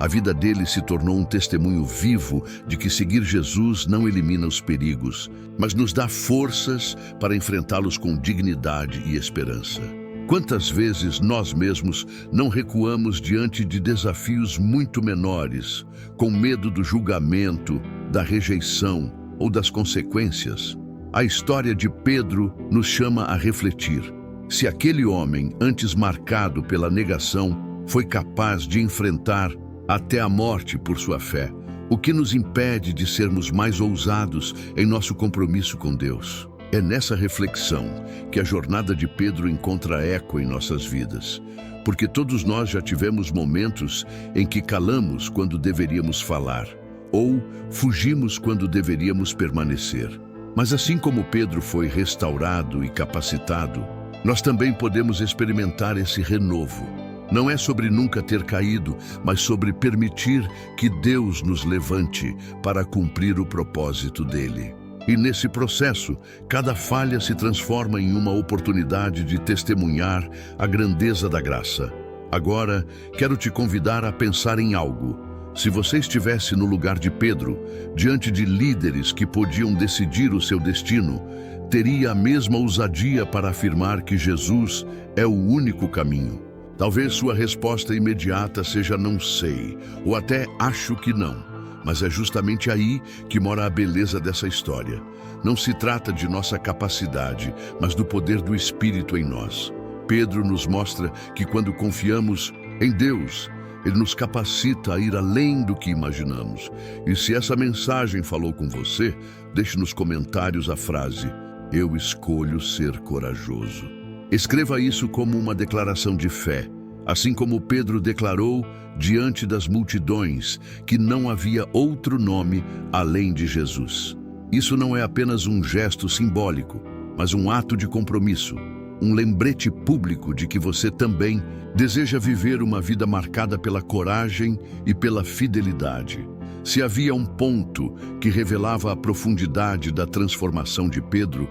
A vida dele se tornou um testemunho vivo de que seguir Jesus não elimina os perigos, mas nos dá forças para enfrentá-los com dignidade e esperança. Quantas vezes nós mesmos não recuamos diante de desafios muito menores, com medo do julgamento, da rejeição ou das consequências? A história de Pedro nos chama a refletir. Se aquele homem, antes marcado pela negação, foi capaz de enfrentar até a morte por sua fé, o que nos impede de sermos mais ousados em nosso compromisso com Deus? É nessa reflexão que a jornada de Pedro encontra eco em nossas vidas, porque todos nós já tivemos momentos em que calamos quando deveríamos falar, ou fugimos quando deveríamos permanecer. Mas assim como Pedro foi restaurado e capacitado, nós também podemos experimentar esse renovo. Não é sobre nunca ter caído, mas sobre permitir que Deus nos levante para cumprir o propósito dele. E nesse processo, cada falha se transforma em uma oportunidade de testemunhar a grandeza da graça. Agora, quero te convidar a pensar em algo. Se você estivesse no lugar de Pedro, diante de líderes que podiam decidir o seu destino, teria a mesma ousadia para afirmar que Jesus é o único caminho? Talvez sua resposta imediata seja não sei, ou até acho que não. Mas é justamente aí que mora a beleza dessa história. Não se trata de nossa capacidade, mas do poder do Espírito em nós. Pedro nos mostra que quando confiamos em Deus, Ele nos capacita a ir além do que imaginamos. E se essa mensagem falou com você, deixe nos comentários a frase: "Eu escolho ser corajoso". Escreva isso como uma declaração de fé. Assim como Pedro declarou diante das multidões que não havia outro nome além de Jesus. Isso não é apenas um gesto simbólico, mas um ato de compromisso, um lembrete público de que você também deseja viver uma vida marcada pela coragem e pela fidelidade. Se havia um ponto que revelava a profundidade da transformação de Pedro,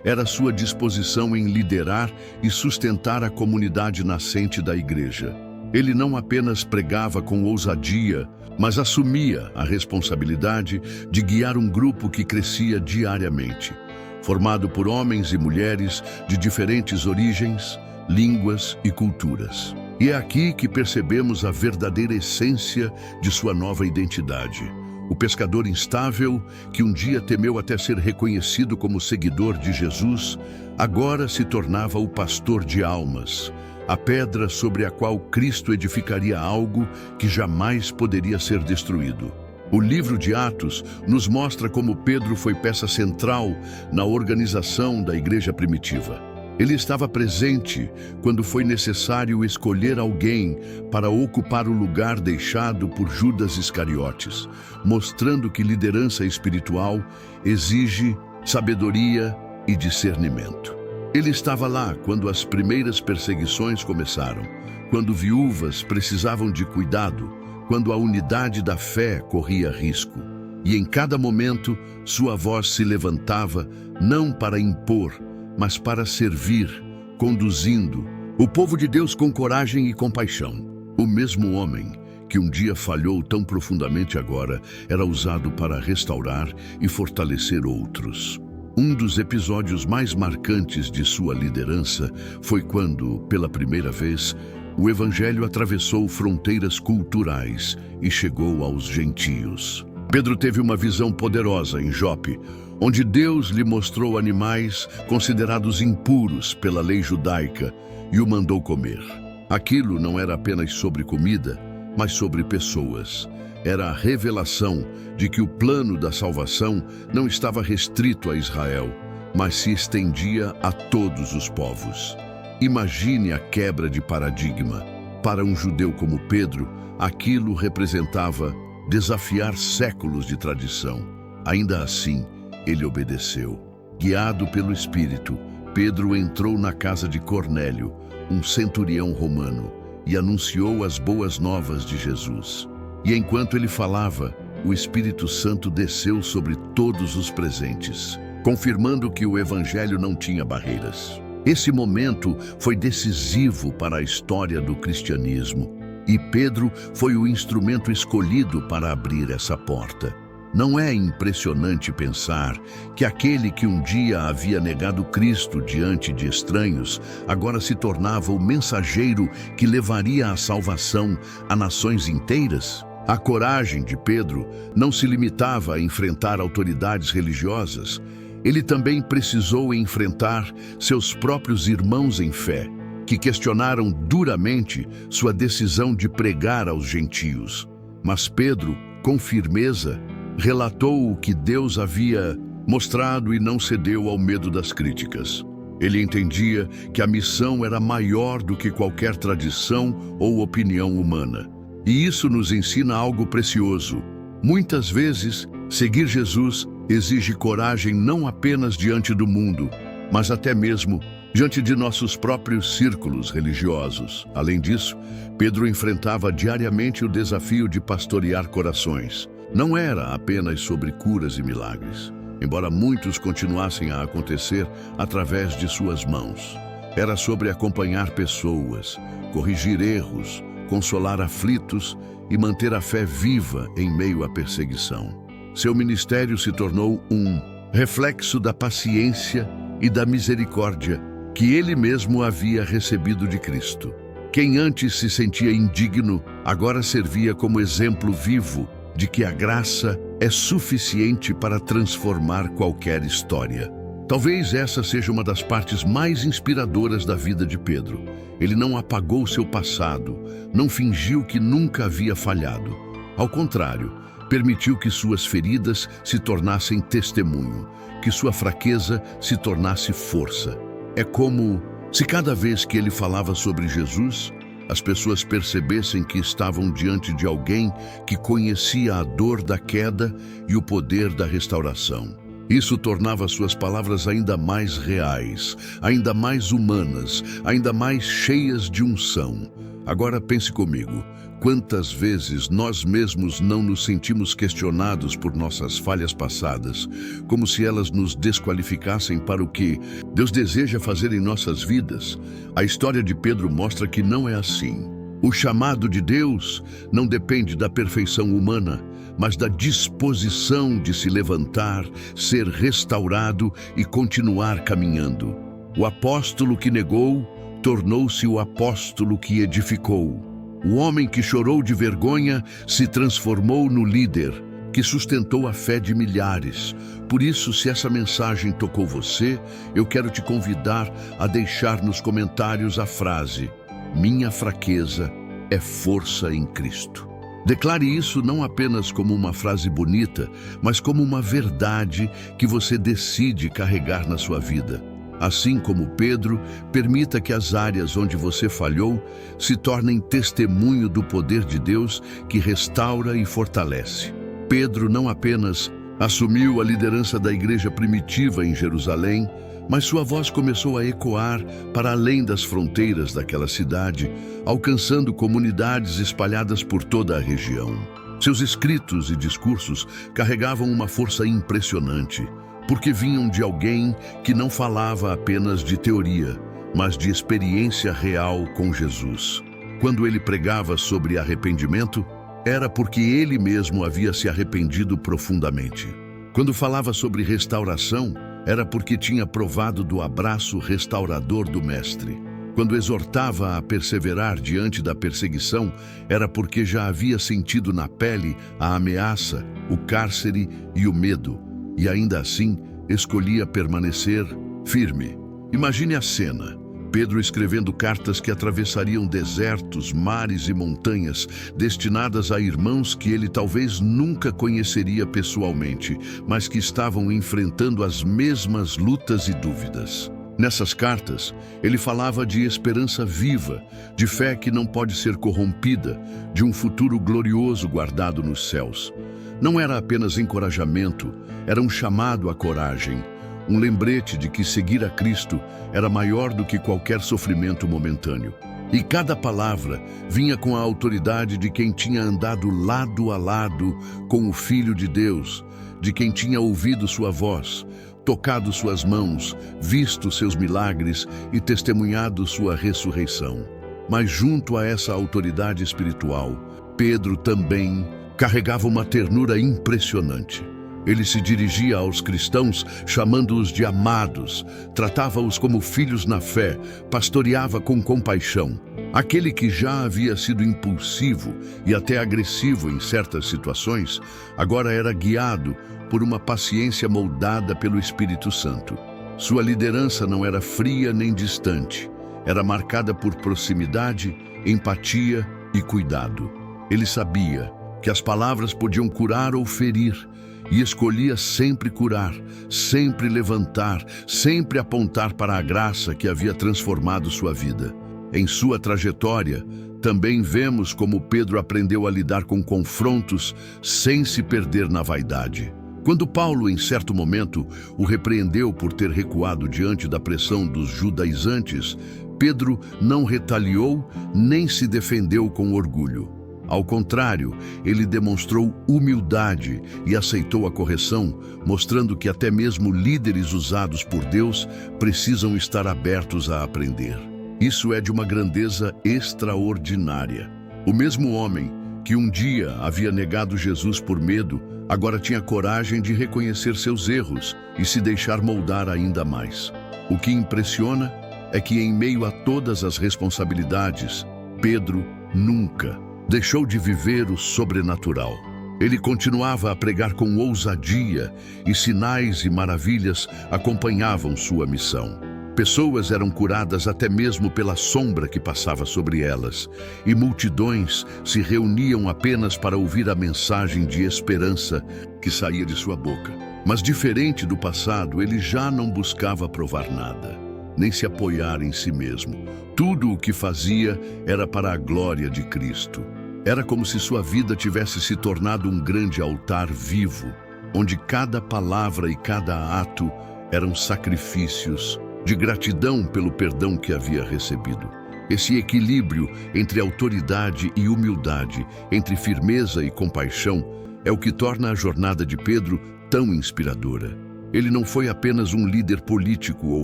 era sua disposição em liderar e sustentar a comunidade nascente da igreja. Ele não apenas pregava com ousadia, mas assumia a responsabilidade de guiar um grupo que crescia diariamente, formado por homens e mulheres de diferentes origens, línguas e culturas. E é aqui que percebemos a verdadeira essência de sua nova identidade. O pescador instável, que um dia temeu até ser reconhecido como seguidor de Jesus, agora se tornava o pastor de almas, a pedra sobre a qual Cristo edificaria algo que jamais poderia ser destruído. O livro de Atos nos mostra como Pedro foi peça central na organização da igreja primitiva. Ele estava presente quando foi necessário escolher alguém para ocupar o lugar deixado por Judas Iscariotes, mostrando que liderança espiritual exige sabedoria e discernimento. Ele estava lá quando as primeiras perseguições começaram, quando viúvas precisavam de cuidado, quando a unidade da fé corria risco. E em cada momento, sua voz se levantava não para impor, mas para servir, conduzindo o povo de Deus com coragem e compaixão. O mesmo homem que um dia falhou tão profundamente agora era usado para restaurar e fortalecer outros. Um dos episódios mais marcantes de sua liderança foi quando, pela primeira vez, o Evangelho atravessou fronteiras culturais e chegou aos gentios. Pedro teve uma visão poderosa em Jope, onde Deus lhe mostrou animais considerados impuros pela lei judaica e o mandou comer. Aquilo não era apenas sobre comida, mas sobre pessoas. Era a revelação de que o plano da salvação não estava restrito a Israel, mas se estendia a todos os povos. Imagine a quebra de paradigma. Para um judeu como Pedro, aquilo representava desafiar séculos de tradição. Ainda assim, ele obedeceu. Guiado pelo Espírito, Pedro entrou na casa de Cornélio, um centurião romano, e anunciou as boas novas de Jesus. E enquanto ele falava, o Espírito Santo desceu sobre todos os presentes, confirmando que o Evangelho não tinha barreiras. Esse momento foi decisivo para a história do cristianismo, e Pedro foi o instrumento escolhido para abrir essa porta. Não é impressionante pensar que aquele que um dia havia negado Cristo diante de estranhos, agora se tornava o mensageiro que levaria a salvação a nações inteiras? A coragem de Pedro não se limitava a enfrentar autoridades religiosas. Ele também precisou enfrentar seus próprios irmãos em fé, que questionaram duramente sua decisão de pregar aos gentios. Mas Pedro, com firmeza, relatou o que Deus havia mostrado e não cedeu ao medo das críticas. Ele entendia que a missão era maior do que qualquer tradição ou opinião humana. E isso nos ensina algo precioso. Muitas vezes, seguir Jesus exige coragem não apenas diante do mundo, mas até mesmo diante de nossos próprios círculos religiosos. Além disso, Pedro enfrentava diariamente o desafio de pastorear corações. Não era apenas sobre curas e milagres, embora muitos continuassem a acontecer através de suas mãos. Era sobre acompanhar pessoas, corrigir erros, consolar aflitos e manter a fé viva em meio à perseguição. Seu ministério se tornou um reflexo da paciência e da misericórdia que ele mesmo havia recebido de Cristo. Quem antes se sentia indigno, agora servia como exemplo vivo de que a graça é suficiente para transformar qualquer história. Talvez essa seja uma das partes mais inspiradoras da vida de Pedro. Ele não apagou seu passado, não fingiu que nunca havia falhado. Ao contrário, permitiu que suas feridas se tornassem testemunho, que sua fraqueza se tornasse força. É como se cada vez que ele falava sobre Jesus, as pessoas percebessem que estavam diante de alguém que conhecia a dor da queda e o poder da restauração. Isso tornava suas palavras ainda mais reais, ainda mais humanas, ainda mais cheias de unção. Agora pense comigo, quantas vezes nós mesmos não nos sentimos questionados por nossas falhas passadas, como se elas nos desqualificassem para o que Deus deseja fazer em nossas vidas? A história de Pedro mostra que não é assim. O chamado de Deus não depende da perfeição humana, mas da disposição de se levantar, ser restaurado e continuar caminhando. O apóstolo que negou tornou-se o apóstolo que edificou. O homem que chorou de vergonha se transformou no líder, que sustentou a fé de milhares. Por isso, se essa mensagem tocou você, eu quero te convidar a deixar nos comentários a frase: "Minha fraqueza é força em Cristo". Declare isso não apenas como uma frase bonita, mas como uma verdade que você decide carregar na sua vida. Assim como Pedro, permita que as áreas onde você falhou se tornem testemunho do poder de Deus que restaura e fortalece. Pedro não apenas assumiu a liderança da igreja primitiva em Jerusalém, mas sua voz começou a ecoar para além das fronteiras daquela cidade, alcançando comunidades espalhadas por toda a região. Seus escritos e discursos carregavam uma força impressionante, porque vinham de alguém que não falava apenas de teoria, mas de experiência real com Jesus. Quando ele pregava sobre arrependimento, era porque ele mesmo havia se arrependido profundamente. Quando falava sobre restauração, era porque tinha provado do abraço restaurador do Mestre. Quando exortava a perseverar diante da perseguição, era porque já havia sentido na pele a ameaça, o cárcere e o medo, e ainda assim escolhia permanecer firme. Imagine a cena: Pedro escrevendo cartas que atravessariam desertos, mares e montanhas, destinadas a irmãos que ele talvez nunca conheceria pessoalmente, mas que estavam enfrentando as mesmas lutas e dúvidas. Nessas cartas, ele falava de esperança viva, de fé que não pode ser corrompida, de um futuro glorioso guardado nos céus. não era apenas encorajamento, era um chamado à coragem, um lembrete de que seguir a Cristo era maior do que qualquer sofrimento momentâneo. E cada palavra vinha com a autoridade de quem tinha andado lado a lado com o Filho de Deus, de quem tinha ouvido sua voz, tocado suas mãos, visto seus milagres e testemunhado sua ressurreição. Mas junto a essa autoridade espiritual, Pedro também carregava uma ternura impressionante. Ele se dirigia aos cristãos, chamando-os de amados, tratava-os como filhos na fé, pastoreava com compaixão. Aquele que já havia sido impulsivo e até agressivo em certas situações, agora era guiado por uma paciência moldada pelo Espírito Santo. Sua liderança não era fria nem distante, era marcada por proximidade, empatia e cuidado. Ele sabia que as palavras podiam curar ou ferir, e escolhia sempre curar, sempre levantar, sempre apontar para a graça que havia transformado sua vida. Em sua trajetória, também vemos como Pedro aprendeu a lidar com confrontos sem se perder na vaidade. Quando Paulo, em certo momento, o repreendeu por ter recuado diante da pressão dos judaizantes, Pedro não retaliou nem se defendeu com orgulho. Ao contrário, ele demonstrou humildade e aceitou a correção, mostrando que até mesmo líderes usados por Deus precisam estar abertos a aprender. Isso é de uma grandeza extraordinária. O mesmo homem que um dia havia negado Jesus por medo, agora tinha coragem de reconhecer seus erros e se deixar moldar ainda mais. O que impressiona é que, em meio a todas as responsabilidades, Pedro nunca deixou de viver o sobrenatural. Ele continuava a pregar com ousadia e sinais e maravilhas acompanhavam sua missão. Pessoas eram curadas até mesmo pela sombra que passava sobre elas, e multidões se reuniam apenas para ouvir a mensagem de esperança que saía de sua boca. Mas diferente do passado, ele já não buscava provar nada, nem se apoiar em si mesmo. Tudo o que fazia era para a glória de Cristo. Era como se sua vida tivesse se tornado um grande altar vivo, onde cada palavra e cada ato eram sacrifícios de gratidão pelo perdão que havia recebido. Esse equilíbrio entre autoridade e humildade, entre firmeza e compaixão, é o que torna a jornada de Pedro tão inspiradora. Ele não foi apenas um líder político ou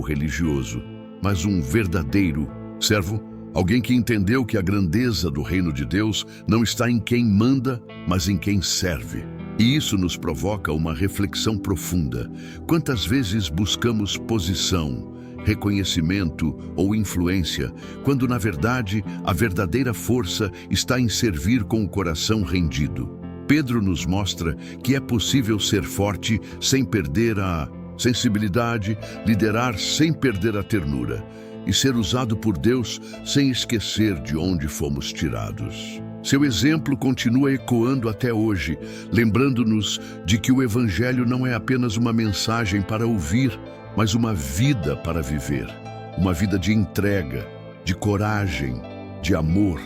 religioso, mas um verdadeiro servo, alguém que entendeu que a grandeza do reino de Deus não está em quem manda, mas em quem serve. E isso nos provoca uma reflexão profunda. Quantas vezes buscamos posição, reconhecimento ou influência, quando na verdade a verdadeira força está em servir com o coração rendido? Pedro nos mostra que é possível ser forte sem perder a sensibilidade, liderar sem perder a ternura e ser usado por Deus sem esquecer de onde fomos tirados. Seu exemplo continua ecoando até hoje, lembrando-nos de que o Evangelho não é apenas uma mensagem para ouvir, mas uma vida para viver. Uma vida de entrega, de coragem, de amor.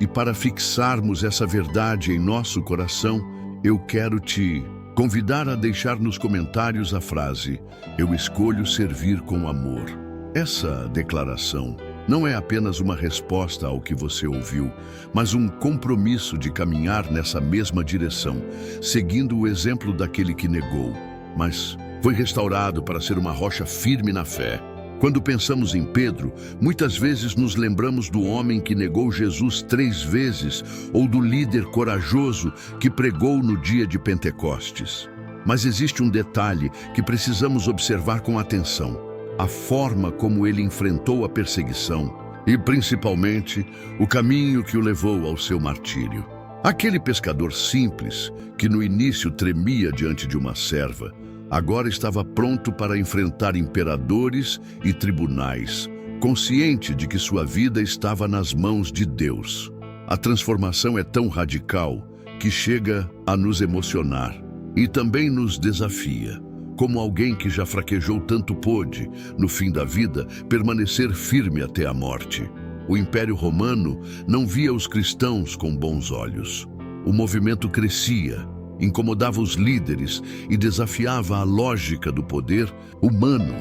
E para fixarmos essa verdade em nosso coração, eu quero te convidar a deixar nos comentários a frase: "Eu escolho servir com amor". Essa declaração não é apenas uma resposta ao que você ouviu, mas um compromisso de caminhar nessa mesma direção, seguindo o exemplo daquele que negou, mas foi restaurado para ser uma rocha firme na fé. Quando pensamos em Pedro, muitas vezes nos lembramos do homem que negou Jesus 3 vezes ou do líder corajoso que pregou no dia de Pentecostes. Mas existe um detalhe que precisamos observar com atenção: a forma como ele enfrentou a perseguição e, principalmente, o caminho que o levou ao seu martírio. Aquele pescador simples, que no início tremia diante de uma serva, agora estava pronto para enfrentar imperadores e tribunais, consciente de que sua vida estava nas mãos de Deus. A transformação é tão radical que chega a nos emocionar e também nos desafia. Como alguém que já fraquejou tanto pôde, no fim da vida, permanecer firme até a morte. O Império Romano não via os cristãos com bons olhos. O movimento crescia incomodava os líderes e desafiava a lógica do poder humano.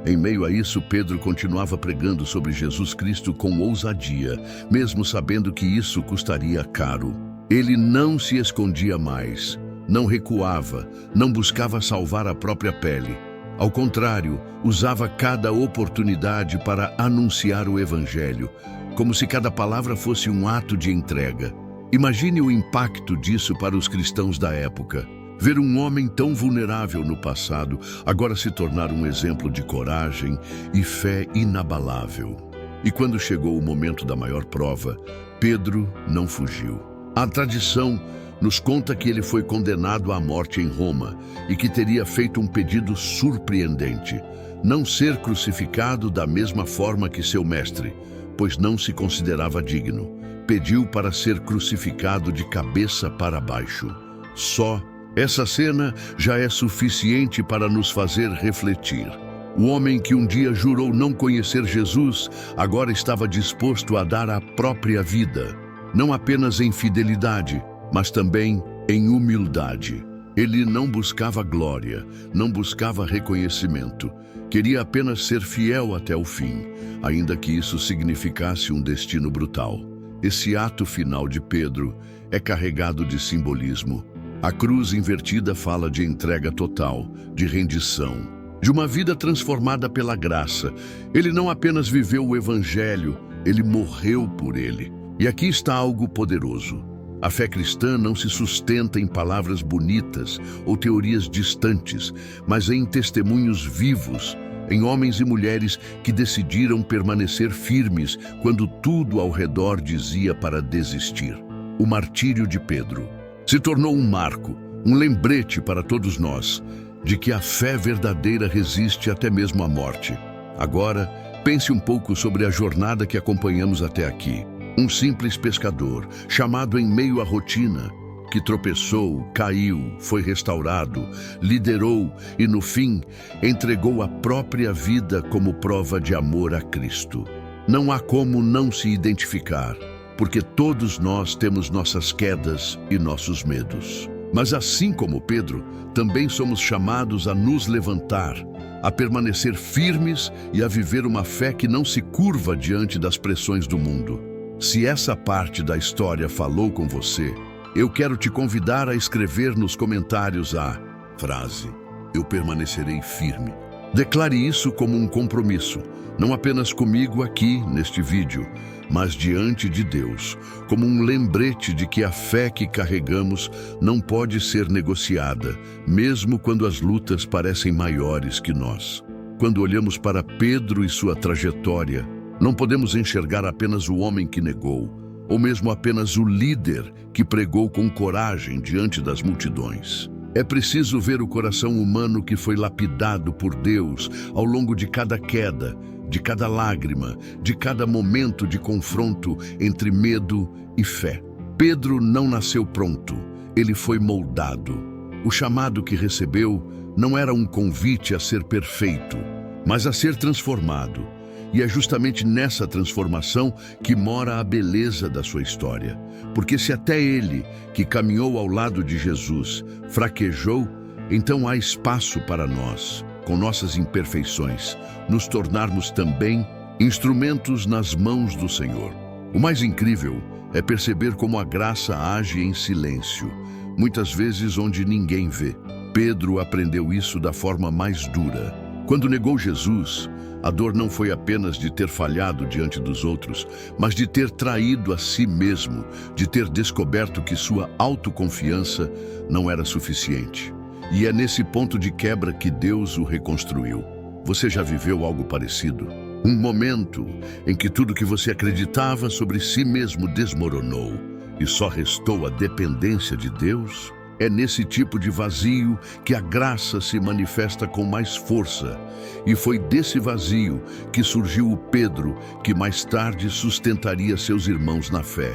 Em meio a isso, Pedro continuava pregando sobre Jesus Cristo com ousadia, mesmo sabendo que isso custaria caro. Ele não se escondia mais, não recuava, não buscava salvar a própria pele. Ao contrário, usava cada oportunidade para anunciar o Evangelho, como se cada palavra fosse um ato de entrega. Imagine o impacto disso para os cristãos da época. Ver um homem tão vulnerável no passado agora se tornar um exemplo de coragem e fé inabalável. E quando chegou o momento da maior prova, Pedro não fugiu. A tradição nos conta que ele foi condenado à morte em Roma e que teria feito um pedido surpreendente: não ser crucificado da mesma forma que seu mestre, pois não se considerava digno. Pediu para ser crucificado de cabeça para baixo. Só essa cena já é suficiente para nos fazer refletir. O homem que um dia jurou não conhecer Jesus, agora estava disposto a dar a própria vida, não apenas em fidelidade, mas também em humildade. Ele não buscava glória, não buscava reconhecimento. Queria apenas ser fiel até o fim, ainda que isso significasse um destino brutal. Esse ato final de Pedro é carregado de simbolismo. A cruz invertida fala de entrega total, de rendição, de uma vida transformada pela graça. Ele não apenas viveu o Evangelho, ele morreu por ele. E aqui está algo poderoso. A fé cristã não se sustenta em palavras bonitas ou teorias distantes, mas em testemunhos vivos, em homens e mulheres que decidiram permanecer firmes quando tudo ao redor dizia para desistir. O martírio de Pedro se tornou um marco, um lembrete para todos nós, de que a fé verdadeira resiste até mesmo à morte. Agora, pense um pouco sobre a jornada que acompanhamos até aqui. Um simples pescador, chamado em meio à rotina, que tropeçou, caiu, foi restaurado, liderou e, no fim, entregou a própria vida como prova de amor a Cristo. Não há como não se identificar, porque todos nós temos nossas quedas e nossos medos. Mas assim como Pedro, também somos chamados a nos levantar, a permanecer firmes e a viver uma fé que não se curva diante das pressões do mundo. Se essa parte da história falou com você, eu quero te convidar a escrever nos comentários a frase: "Eu permanecerei firme". Declare isso como um compromisso, não apenas comigo aqui neste vídeo, mas diante de Deus, como um lembrete de que a fé que carregamos não pode ser negociada, mesmo quando as lutas parecem maiores que nós. Quando olhamos para Pedro e sua trajetória, não podemos enxergar apenas o homem que negou, ou mesmo apenas o líder que pregou com coragem diante das multidões. É preciso ver o coração humano que foi lapidado por Deus ao longo de cada queda, de cada lágrima, de cada momento de confronto entre medo e fé. Pedro não nasceu pronto, ele foi moldado. O chamado que recebeu não era um convite a ser perfeito, mas a ser transformado. E é justamente nessa transformação que mora a beleza da sua história. Porque se até ele, que caminhou ao lado de Jesus, fraquejou, então há espaço para nós, com nossas imperfeições, nos tornarmos também instrumentos nas mãos do Senhor. O mais incrível é perceber como a graça age em silêncio, muitas vezes onde ninguém vê. Pedro aprendeu isso da forma mais dura. Quando negou Jesus, a dor não foi apenas de ter falhado diante dos outros, mas de ter traído a si mesmo, de ter descoberto que sua autoconfiança não era suficiente. E é nesse ponto de quebra que Deus o reconstruiu. Você já viveu algo parecido? Um momento em que tudo que você acreditava sobre si mesmo desmoronou e só restou a dependência de Deus? É nesse tipo de vazio que a graça se manifesta com mais força. E foi desse vazio que surgiu o Pedro, que mais tarde sustentaria seus irmãos na fé.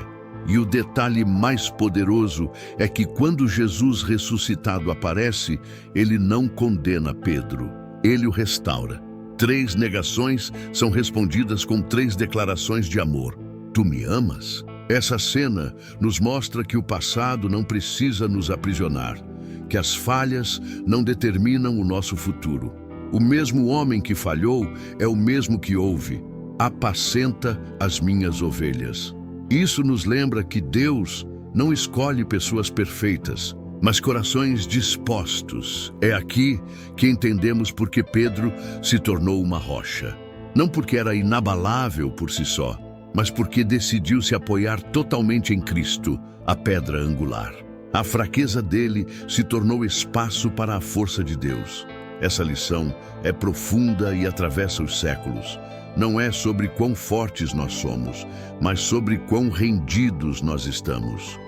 E o detalhe mais poderoso é que quando Jesus ressuscitado aparece, ele não condena Pedro, ele o restaura. 3 negações são respondidas com 3 declarações de amor. Tu me amas? Essa cena nos mostra que o passado não precisa nos aprisionar, que as falhas não determinam o nosso futuro. O mesmo homem que falhou é o mesmo que ouve: apacenta as minhas ovelhas. Isso nos lembra que Deus não escolhe pessoas perfeitas, mas corações dispostos. É aqui que entendemos por que Pedro se tornou uma rocha. Não porque era inabalável por si só, mas porque decidiu se apoiar totalmente em Cristo, a pedra angular. A fraqueza dele se tornou espaço para a força de Deus. Essa lição é profunda e atravessa os séculos. Não é sobre quão fortes nós somos, mas sobre quão rendidos nós estamos.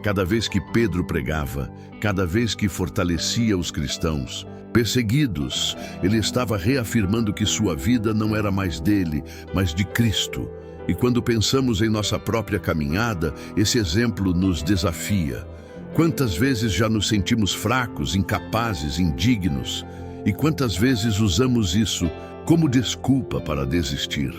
Cada vez que Pedro pregava, cada vez que fortalecia os cristãos perseguidos, ele estava reafirmando que sua vida não era mais dele, mas de Cristo. E quando pensamos em nossa própria caminhada, esse exemplo nos desafia. Quantas vezes já nos sentimos fracos, incapazes, indignos? E quantas vezes usamos isso como desculpa para desistir?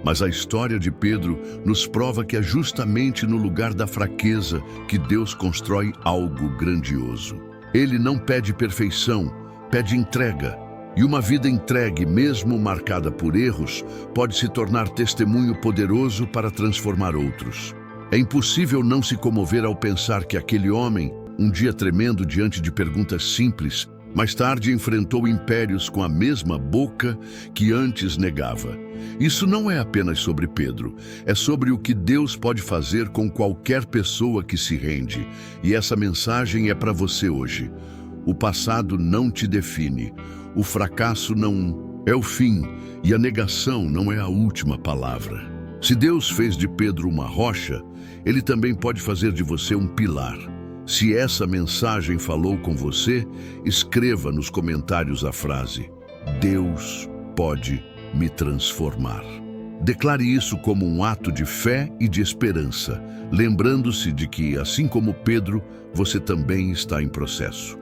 Mas a história de Pedro nos prova que é justamente no lugar da fraqueza que Deus constrói algo grandioso. Ele não pede perfeição, pede entrega. E uma vida entregue, mesmo marcada por erros, pode se tornar testemunho poderoso para transformar outros. É impossível não se comover ao pensar que aquele homem, um dia tremendo diante de perguntas simples, mais tarde enfrentou impérios com a mesma boca que antes negava. Isso não é apenas sobre Pedro, é sobre o que Deus pode fazer com qualquer pessoa que se rende. E essa mensagem é para você hoje. O passado não te define, o fracasso não é o fim e a negação não é a última palavra. Se Deus fez de Pedro uma rocha, Ele também pode fazer de você um pilar. Se essa mensagem falou com você, escreva nos comentários a frase: Deus pode me transformar. Declare isso como um ato de fé e de esperança, lembrando-se de que, assim como Pedro, você também está em processo.